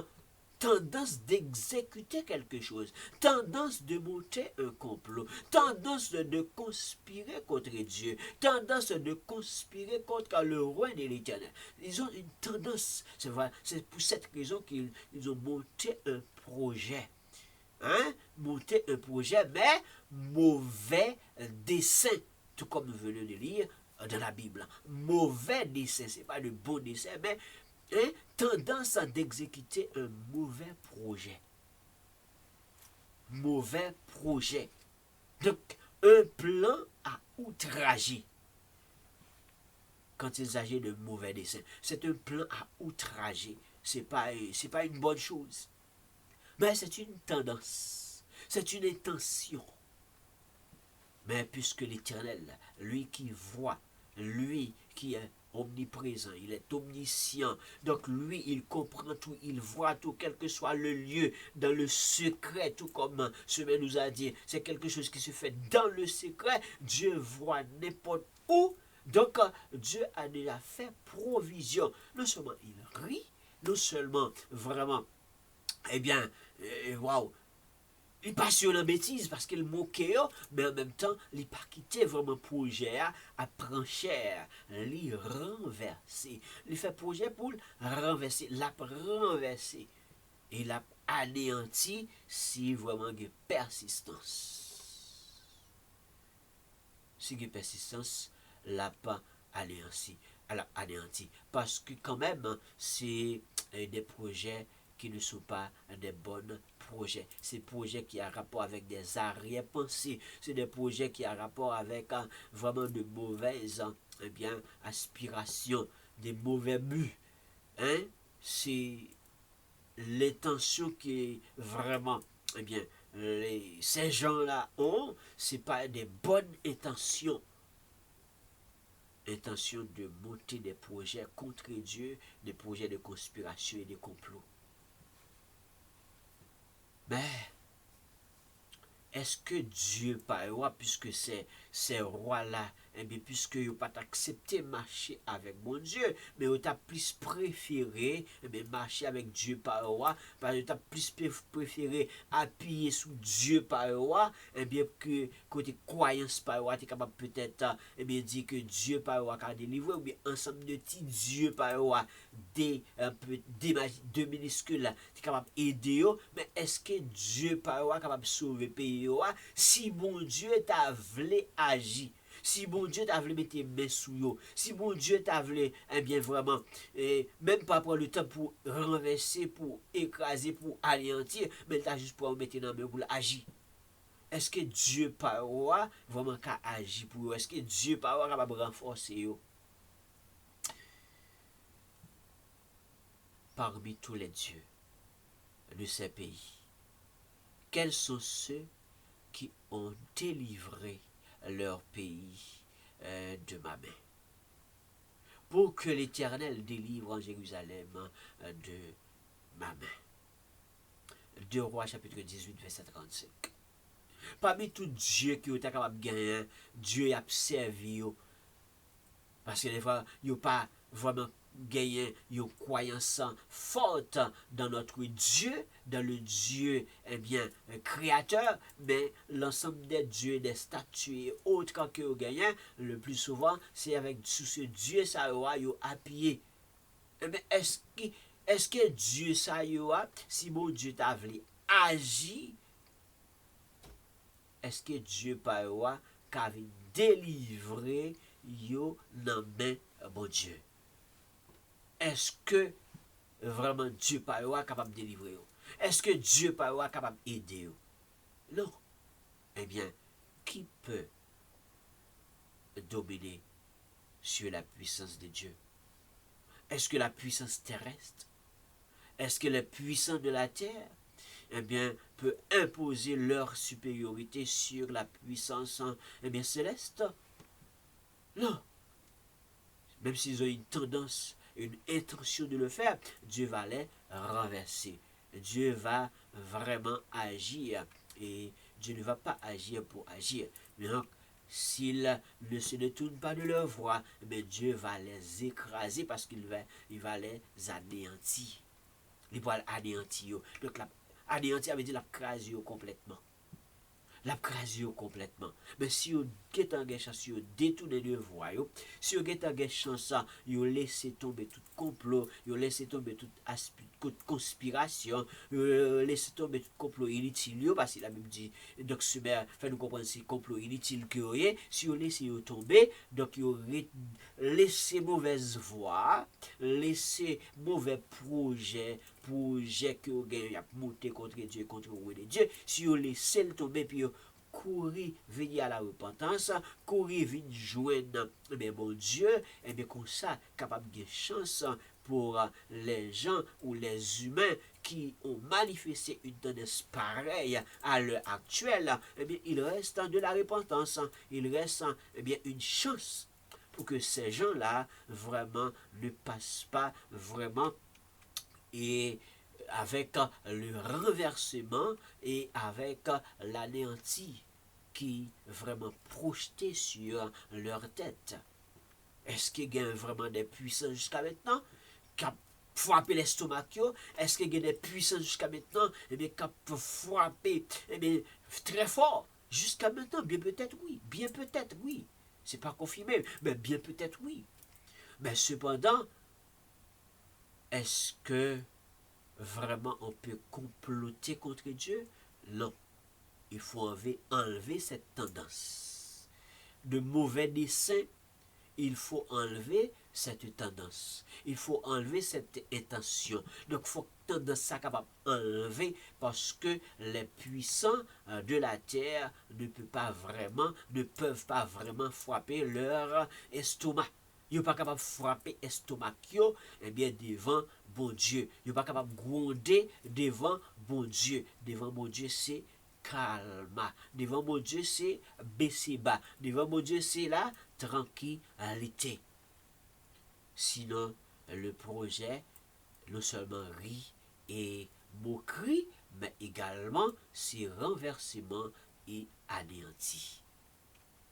d'exécuter quelque chose, tendance de monter un complot, tendance de conspirer contre Dieu, tendance de conspirer contre le roi de l'Éternel. Ils ont une tendance, c'est vrai, c'est pour cette raison qu'ils ont monté un projet. Hein? Monter un projet, mais mauvais dessein, tout comme nous venons de lire dans la Bible. Mauvais dessein, ce n'est pas le bon dessein, mais tendance à d'exécuter un mauvais projet. Mauvais projet. Donc, un plan à outrager. Quand il s'agit de mauvais dessein, c'est un plan à outrager. C'est pas une bonne chose. Mais c'est une tendance. C'est une intention. Mais puisque l'Éternel, lui qui voit, lui qui est omniprésent, il est omniscient. Donc lui, il comprend tout, il voit tout, quel que soit le lieu, dans le secret, tout comme Semaine nous a dit, c'est quelque chose qui se fait dans le secret. Dieu voit n'importe où. Donc Dieu a déjà fait provision. Non seulement il rit, non seulement vraiment, eh bien, waouh, il pas sur la bêtise parce qu'il moquait, mais en même temps, il n'a pas quitté vraiment projet à prendre cher, il renverser. Il fait projet pour renverser, l'a renversé. Et l'a anéanti si vraiment il y a persistance. Si il y a persistance, l'a pas anéanti. alors anéanti. Parce que quand même, hein, c'est des projets qui ne sont pas des bons projets. C'est des projets qui ont rapport avec des arrière-pensées. C'est des projets qui ont rapport avec vraiment de mauvaises eh bien, aspirations, des mauvais buts. Hein? C'est l'intention qui est vraiment, eh bien, ces gens-là ont, c'est pas des bonnes intentions. Intention de monter des projets contre Dieu, des projets de conspiration et de complot. Mais est-ce que Dieu, par roi, puisque ces rois-là, eh bien, puisque ils n'ont pas accepté marcher avec mon Dieu, mais ils ont plus préféré eh bien, marcher avec Dieu par roi, parce qu'ils ont plus préféré appuyer sur Dieu par roi, eh bien, que côté croyance par roi, tu es capable peut-être eh bien, dire que Dieu par roi a délivré, ou bien ensemble de petits Dieu par roi, un peu, deux minuscules, tu es capable d'aider, mais est-ce que Dieu par roi est capable de sauver le pays? Si bon Dieu t'a voulu agir, si bon Dieu t'a voulu mettre main sous yo, si bon Dieu t'a voulu, eh bien vraiment, même pas prendre le temps pour renverser, pour écraser, pour anéantir, mais t'as juste pour mettre dans main pour agir. Est-ce que Dieu par roi vraiment qu'a agi pour eux? Est-ce que Dieu par roi capable de renforcer yo? Parmi tous les dieux de ces pays, quels sont ceux qui ont délivré leur pays de ma main? Pour que l'Éternel délivre en Jérusalem de ma main. 2 Rois chapitre 18 verset 35. Parmi tout Dieu qui est capable de gagner, Dieu a servi. Parce que des fois, il n'y a pas vraiment gagné une croyance forte dans notre Dieu, dans le Dieu eh bien, créateur, mais l'ensemble des dieux, des statues et autres que vous gagnez, le plus souvent, c'est avec sous ce Dieu ça aura appuyé. Mais est-ce que Dieu ça aura, si mon Dieu t'a voulu agir, est-ce que Dieu par roi qu'avait délivré yo nan main bon Dieu? Est-ce que vraiment Dieu par roi capable de délivrer yo? Est-ce que Dieu par roi capable d'aider yo? Non. Eh bien, qui peut dominer sur la puissance de Dieu? Est-ce que la puissance terrestre? Est-ce que les puissants de la terre eh bien, peut imposer leur supériorité sur la puissance eh bien, céleste? Non. Même s'ils ont une tendance, une intention de le faire, Dieu va les renverser. Dieu va vraiment agir. Et Dieu ne va pas agir pour agir. Mais donc, s'ils ne se détournent pas de leur voie, mais Dieu va les écraser parce qu'il va les anéantir. Il va anéantir. Donc, anéantir veut dire la craser complètement. La crasio complètement. Mais si vous avez chance, si vous détournez de voie, si vous avez chance, vous laissez tomber tout complot, vous laissez tomber toute conspiration, vous laissez tomber tout complot inutile, parce qu'il a même dit, donc Sumer fait nous comprendre c'est complot inutile que vous avez, si vous laissez tomber, donc vous laissez mauvaise voie, laissez mauvais projet que vous avez monté contre Dieu, contre le roi de Dieu, si vous laissez le tomber, puis courir, venir à la repentance, courir, venir joindre bon Dieu, et bien comme ça, capable de chance pour les gens ou les humains qui ont manifesté une tendance pareille à l'heure actuelle, eh bien, il reste de la repentance, il reste eh bien, une chance pour que ces gens-là vraiment ne passent pas vraiment et avec le renversement et avec l'anéanti qui vraiment projeté sur leur tête. Est-ce qu'il y a vraiment des puissants jusqu'à maintenant qui ont frappé l'estomac? Est-ce qu'il y a des puissants jusqu'à maintenant qui ont frappé très fort? Jusqu'à maintenant, bien peut-être oui. Bien peut-être oui. C'est pas confirmé, mais bien peut-être oui. Mais cependant, est-ce que vraiment on peut comploter contre Dieu? Non. Il faut enlever cette tendance. De mauvais dessein, il faut enlever cette tendance. Il faut enlever cette intention. Donc, il faut que tendance ça capable enlever parce que les puissants de la terre ne peuvent pas vraiment frapper leur estomac. Ils ne sont pas capables de frapper l'estomac eh bien, devant bon Dieu. Ils ne sont pas capables de gronder devant bon Dieu. Devant bon Dieu, c'est calme. Devant mon Dieu, c'est baisser bas. Devant mon Dieu, c'est la tranquillité. Sinon, le projet, non seulement rit et moquerie, mais également c'est renversement et anéanti.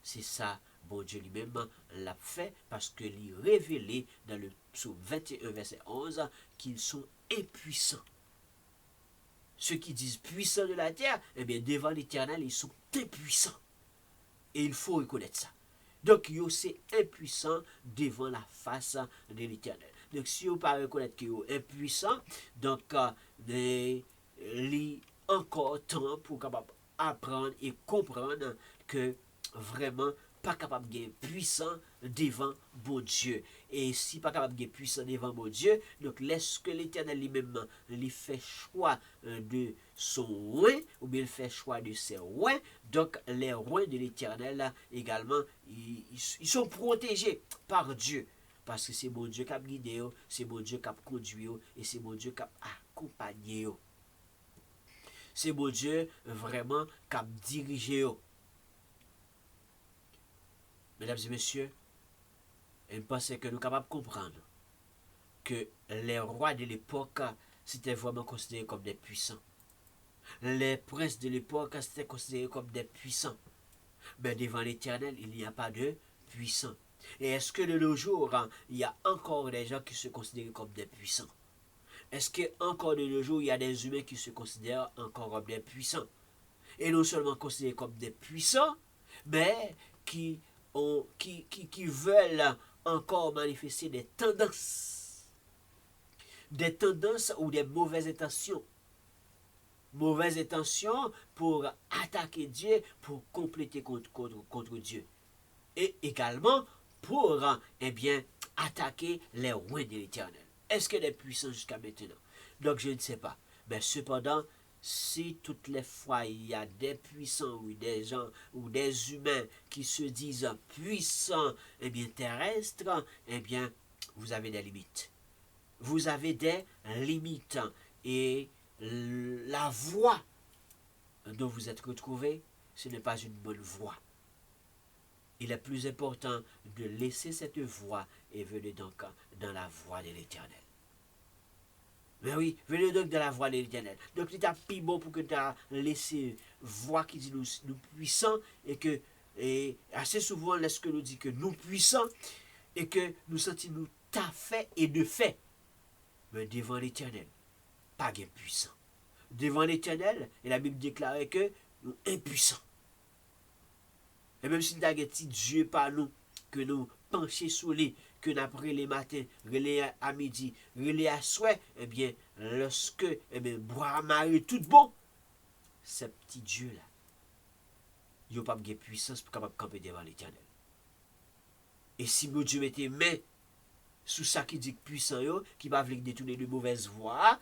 C'est ça, bon Dieu lui-même l'a fait parce que lui révélé dans le psaume 21, verset 11, qu'ils sont impuissants. Ceux qui disent puissants de la terre, eh bien, devant l'Éternel, ils sont impuissants. Et il faut reconnaître ça. Donc, ils sont impuissants devant la face de l'Éternel. Donc, si vous ne pas reconnaître qu'ils sont impuissants, donc, il y a encore temps pour capable apprendre et comprendre que vraiment, pas capable de puissant devant bon Dieu. Et si pas capable de puissant devant bon Dieu, donc laisse que l'Éternel lui-même lui fait choix de son roi, ou bien il fait choix de ses rois, donc les rois de l'Éternel également, ils sont protégés par Dieu. Parce que c'est mon Dieu qui a guidé, c'est mon Dieu qui a conduit, et c'est mon Dieu qui a accompagné. C'est mon Dieu vraiment qui a dirigé. Mesdames et messieurs, je pense que nous sommes capables de comprendre que les rois de l'époque, c'était vraiment considérés comme des puissants. Les princes de l'époque, c'était considérés comme des puissants. Mais devant l'Éternel, il n'y a pas de puissants. Et est-ce que de nos jours, il y a encore des gens qui se considèrent comme des puissants? Est-ce qu'encore de nos jours, il y a des humains qui se considèrent encore comme des puissants? Et non seulement considérés comme des puissants, mais qui veulent encore manifester des tendances ou des mauvaises intentions. Mauvaises intentions pour attaquer Dieu, pour compléter contre Dieu. Et également pour attaquer les rois de l'Éternel. Est-ce qu'il est puissant jusqu'à maintenant? Donc je ne sais pas. Mais cependant, si toutes les fois il y a des puissants ou des gens ou des humains qui se disent puissants, terrestres, vous avez des limites. Vous avez des limites. Et la voie dont vous êtes retrouvé, ce n'est pas une bonne voie. Il est plus important de laisser cette voie et venir donc dans la voie de l'Éternel. Mais oui, venez donc dans la voie de l'Éternel. Donc, c'est un plus bon pour que tu as laissé voix qui dit nous puissants et que, et assez souvent, lorsque nous dit que nous puissants et que nous sentons nous t'as fait et de fait. Mais devant l'Éternel, pas de puissant. Devant l'Éternel, et la Bible déclare que nous impuissants. Et même si nous avons un petit Dieu par nous, que nous penchons sur lui, que nous après les matins, relais à midi, relais à soir, lorsque, boire marie tout bon, ce petit Dieu-là, il n'a pas de puissance pour capable camper devant l'Éternel. Et si mon Dieu mettait main sous ça qui dit puissant, qui va venir détourner de mauvaises voies,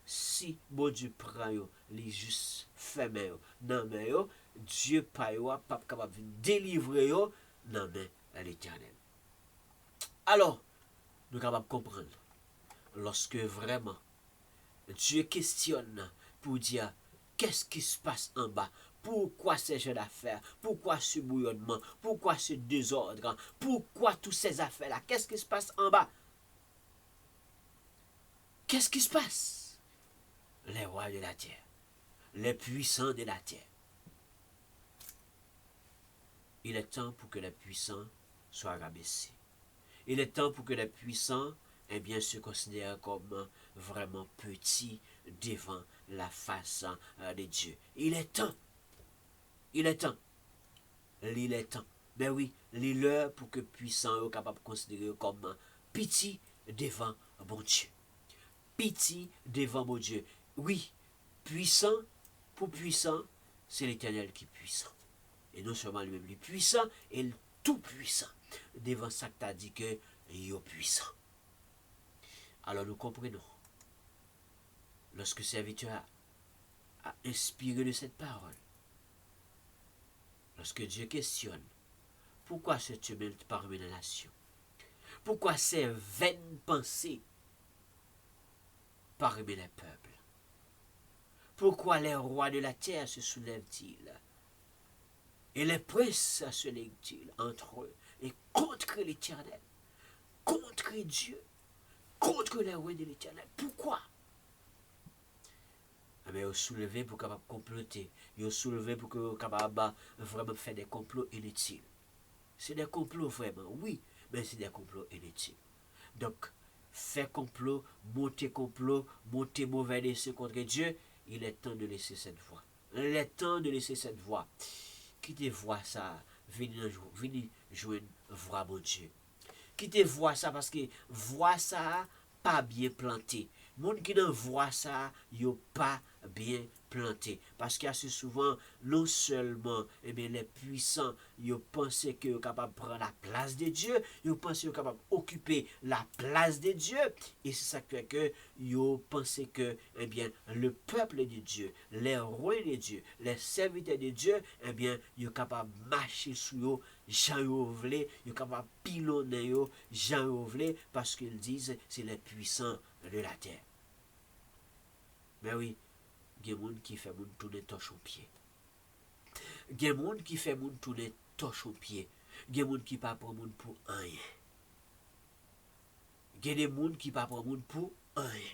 si mon Dieu prend les justes fermés dans main, Dieu pas capable de délivrer dans main à l'Éternel. Alors, nous sommes capables de comprendre, lorsque vraiment Dieu questionne pour dire qu'est-ce qui se passe en bas, pourquoi ces jeux d'affaires, pourquoi ce bouillonnement, pourquoi ce désordre, pourquoi toutes ces affaires-là, qu'est-ce qui se passe en bas? Qu'est-ce qui se passe? Les rois de la terre, les puissants de la terre. Il est temps pour que les puissants soient rabaissés. Il est temps pour que les puissants se considèrent comme vraiment petits devant la face de Dieu. Il est temps. Il est temps. Il est temps. Mais oui, il est l'heure pour que puissants soient capables de considérer comme petits devant mon Dieu. Petit devant mon Dieu. Oui, puissant, pour puissant, c'est l'Éternel qui est puissant. Et non seulement lui-même, il est puissant, et tout puissant. Devant ça que tu as dit que yo puissant. Alors nous comprenons, lorsque le serviteur a inspiré de cette parole, lorsque Dieu questionne, pourquoi ce tumulte parmi les nations? Pourquoi ces vaines pensées parmi les peuples? Pourquoi les rois de la terre se soulèvent-ils? Et les princes se lèguent-ils entre eux et contre l'Éternel, contre Dieu, contre les rois de l'Éternel? Pourquoi? Mais ils sont soulevés pour capable comploter. Ils sont soulevés pour que capable vraiment faire des complots inutiles. C'est des complots vraiment, oui, mais c'est des complots inutiles. Donc, faire complot, monter mauvais dessein contre Dieu, il est temps de laisser cette voie. Il est temps de laisser cette voie. Qui te voit ça, venez jouer une voix, mon Dieu. Qui te voit ça parce que voix ça pas bien planté. Moun qui ne voit ça, yo pas bien planté. Parce qu'il y a souvent, non seulement eh bien, les puissants, ils pensent qu'ils sont capables de prendre la place de Dieu, ils pensent qu'ils sont capables d'occuper la place de Dieu. Et c'est ça qui fait que ils pensent que eh bien, le peuple de Dieu, les rois de Dieu, les serviteurs de Dieu, eh bien, ils sont capables de marcher sur eux, Jean Rovlé, ils sont capables de pilonner eux, Jean Rovlé, parce qu'ils disent c'est les puissants de la terre. Mais oui, il y a des gens qui font moun tourner torche au pied. Il y a des gens qui font moun tourner torche au pied. Il y a des gens qui ne prennent moun pour rien. Il y a des gens qui ne prennent moun pour rien.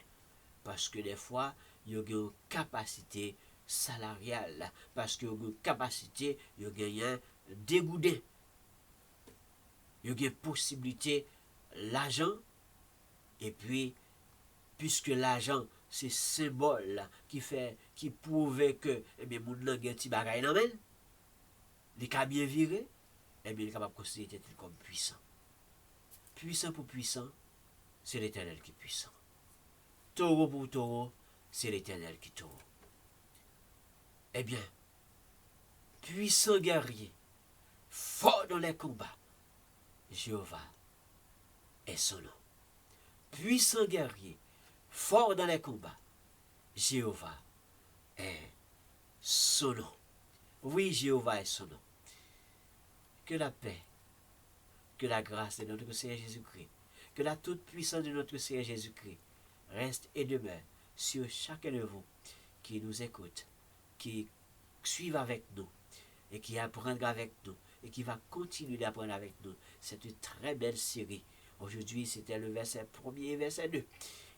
Parce que des fois, il y a une capacité salariale. Parce qu'il y a une capacité, il y a un dégoûté. Il y a une possibilité, l'argent, et puis, puisque l'argent, c'est symbole qui prouve que, eh bien, moun nan gen ti bagay nan men, li ka bien viré, eh bien, il est capable de considérer comme puissant. Puissant pour puissant, c'est l'Éternel qui est puissant. Taureau pour taureau, c'est l'Éternel qui est taureau. Eh bien, puissant guerrier, fort dans les combats, Jéhovah est son nom. Puissant guerrier, fort dans les combats, Jéhovah est son nom. Oui, Jéhovah est son nom. Que la paix, que la grâce de notre Seigneur Jésus-Christ, que la toute-puissance de notre Seigneur Jésus-Christ reste et demeure sur chacun de vous qui nous écoute, qui suivent avec nous et qui apprendra avec nous et qui va continuer d'apprendre avec nous. C'est une très belle série. Aujourd'hui, c'était le verset 1er et verset 2.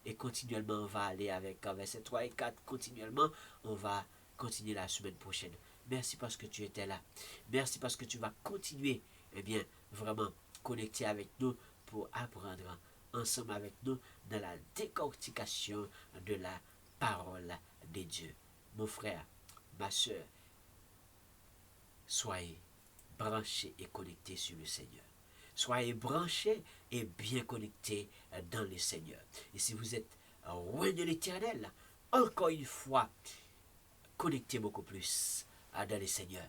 Et continuellement, on va aller avec verset 3 et 4. Continuellement, on va continuer la semaine prochaine. Merci parce que tu étais là. Merci parce que tu vas continuer, eh bien, vraiment connecter avec nous pour apprendre ensemble avec nous dans la décortication de la parole de Dieu. Mon frère, ma soeur, soyez branchés et connectés sur le Seigneur. Soyez branchés et bien connectés dans le Seigneur. Et si vous êtes loin de l'Éternel, encore une fois, connectez beaucoup plus dans le Seigneur.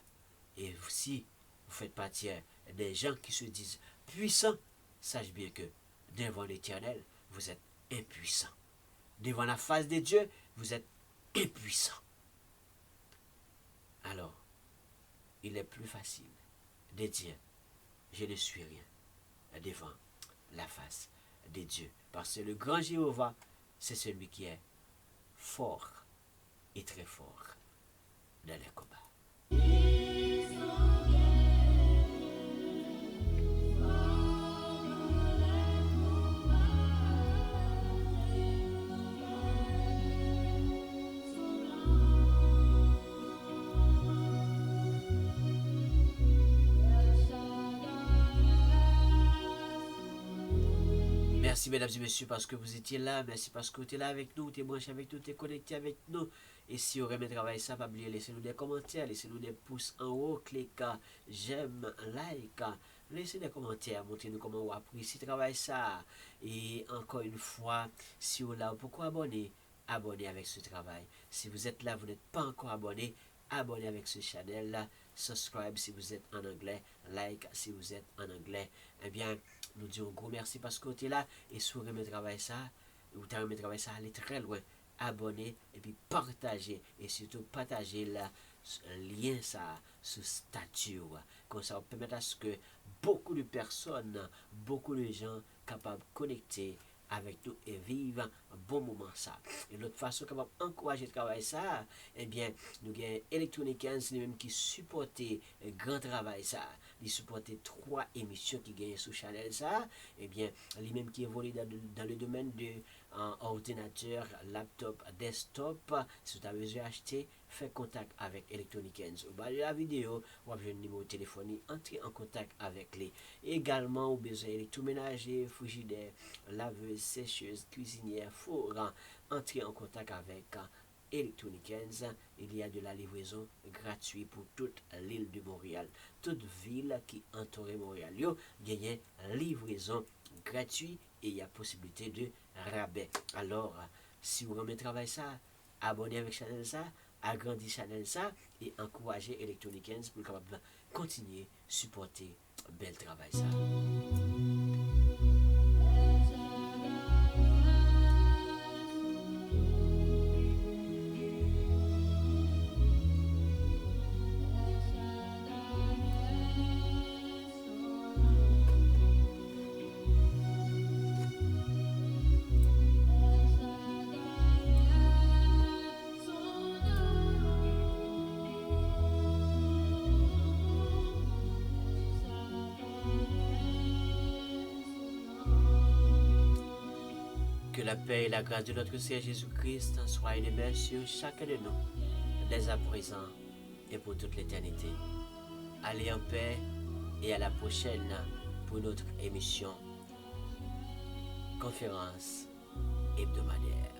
Et si vous faites partie des gens qui se disent puissants, sachez bien que devant l'Éternel, vous êtes impuissants. Devant la face de Dieu, vous êtes impuissants. Alors, il est plus facile de dire, je ne suis rien devant la face de Dieu. Parce que le grand Jéhovah, c'est celui qui est fort et très fort dans les combats. Merci mesdames et messieurs parce que vous étiez là. Merci parce que vous étiez là avec nous, vous êtes branché avec nous, vous êtes connecté avec nous. Et si vous aimez travailler ça, pas oublier, laissez-nous des commentaires, laissez-nous des pouces en haut, cliquez j'aime, like, laissez des commentaires, montrez-nous comment vous appréciez travail ça. Et encore une fois, si vous êtes là, pourquoi abonner? Abonnez avec ce travail. Si vous êtes là, vous n'êtes pas encore abonné, abonnez avec ce channel là. Subscribe si vous êtes en anglais, like si vous êtes en anglais. Eh bien, nous disons un gros merci parce que tu es là et si vous aimez travail ça, ou tu aimé travail ça, aller très loin, abonner et puis partager et surtout partager le lien ça ce statut comme ça permet à ce que beaucoup de personnes, beaucoup de gens capables de connecter avec nous et vivre un bon moment ça. Et l'autre façon capable d'encourager le travail ça, eh bien, nous avons Electronic Hands, même qui supportait grand travail ça. Il supportait 3 émissions qui gagnent sur Channel ça. Eh bien, lui-même qui évolue dans le domaine de ordinateur, laptop, desktop. Si tu as besoin d'acheter, fais contact avec Electronic Hands. Au bas de la vidéo, vous avez un numéro de téléphone, entrez en contact avec les. Également, vous avez besoin d'électroménager, frigidaire, laveuse, sécheuse, cuisinière, four, entrez en contact avec Electronic Hands. Il y a de la livraison gratuite pour toute l'île de Montréal. Toute ville qui entoure Montréal, il y a livraison gratuite et il y a possibilité de rabais. Alors, si vous remettez travail ça, abonnez avec Channel ça, agrandissez Channel ça et encouragez Electronic Hands pour capable continuer à supporter bel travail ça. Que la paix et la grâce de notre Seigneur Jésus-Christ soient une sur chacun de nous, dès à présent et pour toute l'éternité. Allez en paix et à la prochaine pour notre émission conférence hebdomadaire.